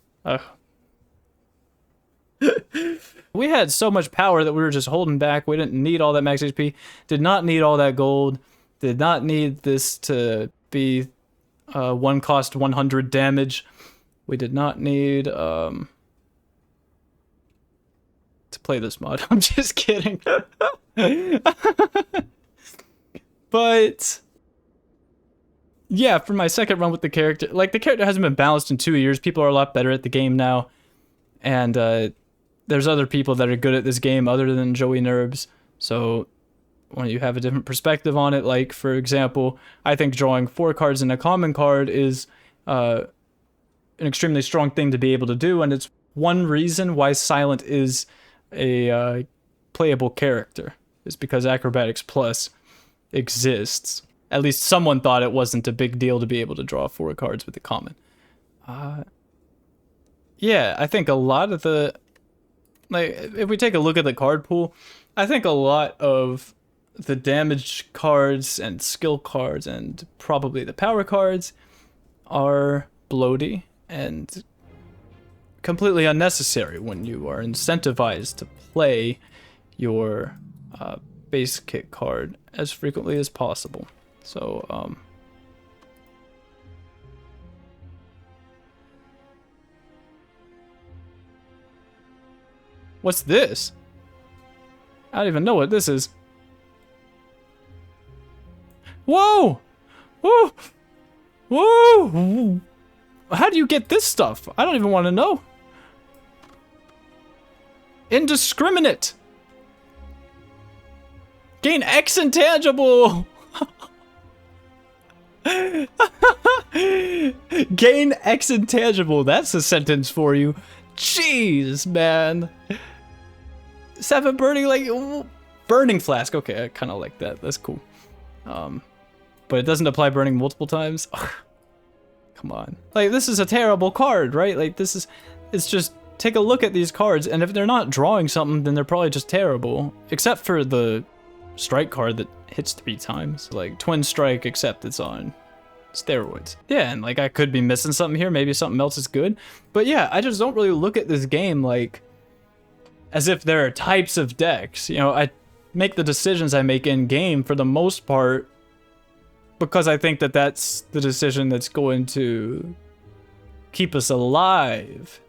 We had so much power that we were just holding back. We didn't need all that max HP. Did not need all that gold. Did not need this to be one cost 100 damage. We did not need to play this mod. I'm just kidding. But yeah, for my second run with the character, like the character hasn't been balanced in 2 years. People are a lot better at the game now. And there's other people that are good at this game other than Joey Nerbs. So when you have a different perspective on it, like for example, I think drawing 4 cards in a common card is an extremely strong thing to be able to do. And it's one reason why Silent is a playable character, is because Acrobatics Plus exists. At least someone thought it wasn't a big deal to be able to draw 4 cards with the common. Yeah, I think a lot of the, like, if we take a look at the card pool, I think a lot of the damage cards and skill cards and probably the power cards are bloaty and completely unnecessary when you are incentivized to play your base kit card as frequently as possible. So, what's this? I don't even know what this is. Whoa! Whoa! Whoa! How do you get this stuff? I don't even want to know. Indiscriminate! Gain X intangible! Gain X intangible. That's a sentence for you. Jeez, man. 7 burning, like, burning flask. Okay, I kind of like that. That's cool. But it doesn't apply burning multiple times. Ugh. Come on. Like, this is a terrible card, right? Like, this is, it's just, take a look at these cards, and if they're not drawing something, then they're probably just terrible. Except for the strike card that hits 3 times. Like, twin strike, except it's on steroids. Yeah, and like, I could be missing something here. Maybe something else is good. But yeah, I just don't really look at this game like as if there are types of decks. You know, I make the decisions I make in game for the most part because I think that that's the decision that's going to keep us alive,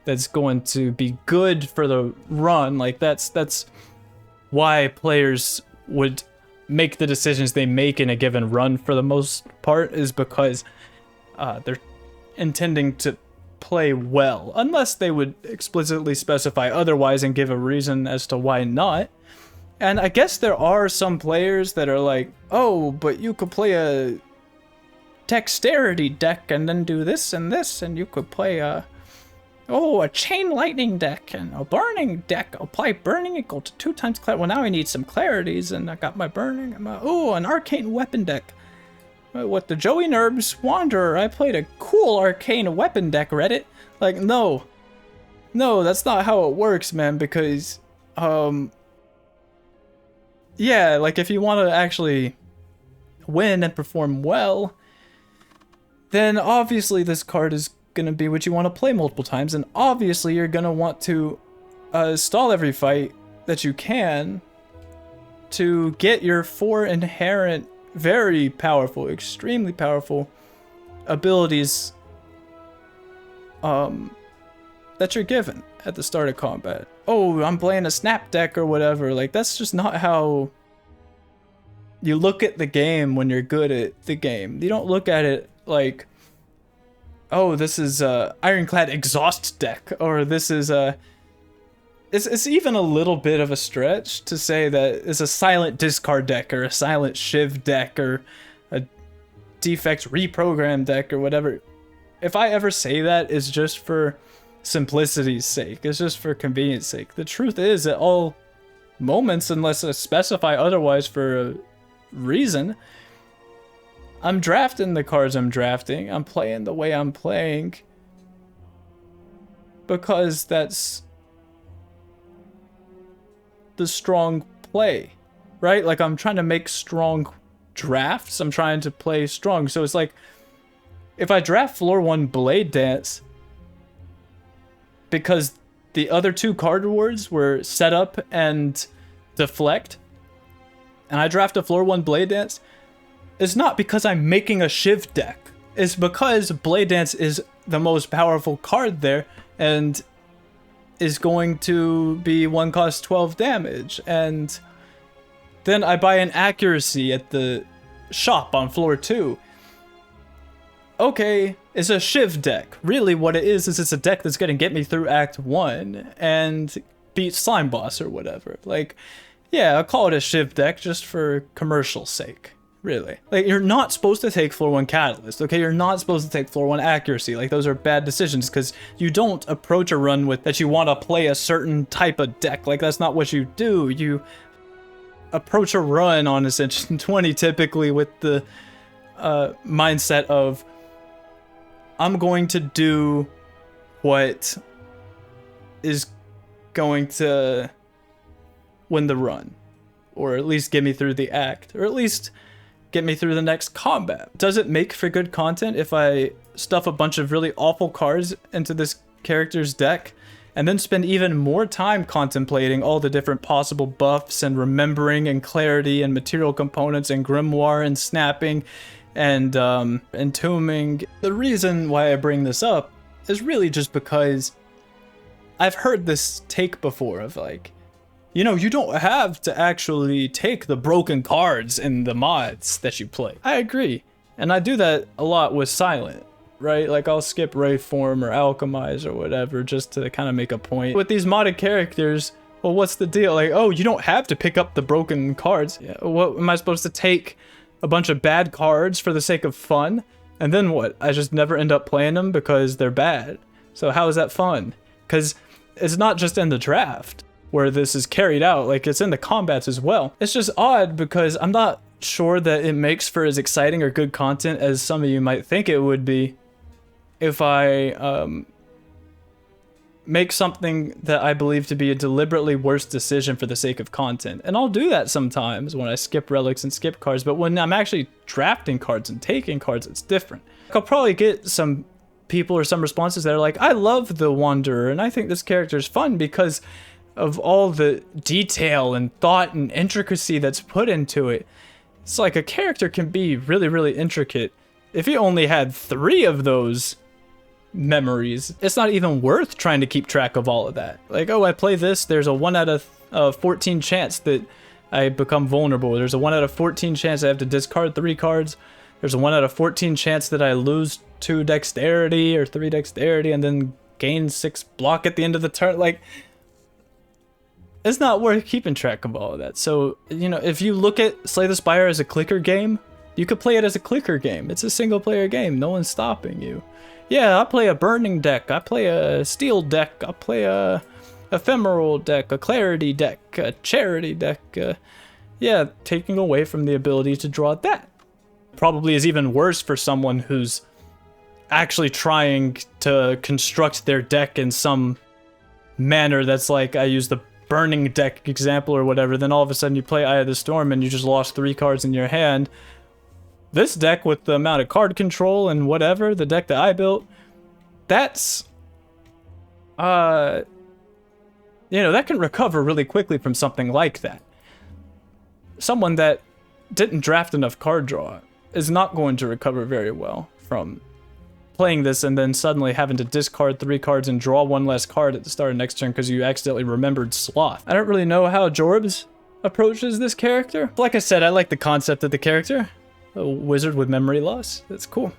that's going to be good for the run. Like, that's why players would make the decisions they make in a given run for the most part, is because they're intending to play well, unless they would explicitly specify otherwise and give a reason as to why not. And I guess there are some players that are like, oh, but you could play a dexterity deck and then do this, and you could play a chain lightning deck and a burning deck. Apply burning equal to 2 times clarity. Well, now I need some clarities, and I got my burning. An arcane weapon deck. With the Joey Nerbs Wanderer, I played a cool arcane weapon deck, Reddit. Like, no, that's not how it works, man, because, yeah, like, if you want to actually win and perform well, then obviously this card is gonna be what you want to play multiple times, and obviously you're gonna want to stall every fight that you can to get your 4 inherent, very powerful, extremely powerful abilities that you're given at the start of combat. Oh, I'm playing a snap deck or whatever. Like, that's just not how You look at the game when you're good at the game. You don't look at it like, oh, this is a Ironclad Exhaust deck, or this is a... It's even a little bit of a stretch to say that it's a silent discard deck, or a silent shiv deck, or a defect reprogram deck, or whatever. If I ever say that, it's just for simplicity's sake. It's just for convenience sake. The truth is, at all moments, unless I specify otherwise for a reason, I'm drafting the cards I'm drafting. I'm playing the way I'm playing. Because that's the strong play, right? Like, I'm trying to make strong drafts. I'm trying to play strong. So it's like, if I draft floor 1 Blade Dance because the other 2 card rewards were set up and deflect, and I draft a floor 1 Blade Dance, it's not because I'm making a Shiv deck. It's because Blade Dance is the most powerful card there and is going to be 1 cost 12 damage. And then I buy an Accuracy at the shop on floor 2. Okay, it's a Shiv deck. Really what it is it's a deck that's gonna get me through Act 1 and beat Slime Boss or whatever. Like, yeah, I'll call it a Shiv deck just for commercial sake. Really. Like, you're not supposed to take floor 1 Catalyst, okay? You're not supposed to take floor 1 Accuracy. Like, those are bad decisions because you don't approach a run with that you want to play a certain type of deck. Like, that's not what you do. You approach a run on Ascension 20 typically with the mindset of, I'm going to do what is going to win the run, or at least get me through the act, or at least get me through the next combat. Does it make for good content if I stuff a bunch of really awful cards into this character's deck and then spend even more time contemplating all the different possible buffs and remembering and clarity and material components and grimoire and snapping and entombing? The reason why I bring this up is really just because I've heard this take before of like, you know, you don't have to actually take the broken cards in the mods that you play. I agree. And I do that a lot with Silent, right? Like, I'll skip Rayform or Alchemize or whatever just to kind of make a point. With these modded characters, well, what's the deal? Like, oh, you don't have to pick up the broken cards. Yeah, what, am I supposed to take a bunch of bad cards for the sake of fun? And then what? I just never end up playing them because they're bad. So how is that fun? Because it's not just in the draft where this is carried out, like, it's in the combats as well. It's just odd because I'm not sure that it makes for as exciting or good content as some of you might think it would be if I make something that I believe to be a deliberately worse decision for the sake of content. And I'll do that sometimes when I skip relics and skip cards, but when I'm actually drafting cards and taking cards, it's different. I'll probably get some people or some responses that are like, I love the Wanderer and I think this character is fun because of all the detail and thought and intricacy that's put into it. It's like, a character can be really, really intricate. If you only had 3 of those memories, it's not even worth trying to keep track of all of that. Like, oh, I play this, there's a 1 out of 14 chance that I become vulnerable. There's a 1 out of 14 chance I have to discard 3 cards. There's a 1 out of 14 chance that I lose 2 dexterity or 3 dexterity and then gain 6 block at the end of the turn. Like, it's not worth keeping track of all of that. So, you know, if you look at Slay the Spire as a clicker game, you could play it as a clicker game. It's a single player game. No one's stopping you. Yeah, I play a burning deck. I play a steel deck. I play a ephemeral deck, a clarity deck, a charity deck. Yeah, taking away from the ability to draw that. Probably is even worse for someone who's actually trying to construct their deck in some manner that's like, I use the burning deck example or whatever, then all of a sudden you play Eye of the Storm and you just lost 3 cards in your hand. This deck, with the amount of card control and whatever, the deck that I built, that's you know, that can recover really quickly from something like that. Someone that didn't draft enough card draw is not going to recover very well from playing this and then suddenly having to discard 3 cards and draw 1 less card at the start of next turn because you accidentally remembered Sloth. I don't really know how Jorbs approaches this character. Like I said, I like the concept of the character. A wizard with memory loss. That's cool.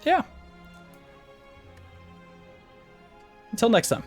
Yeah. Until next time.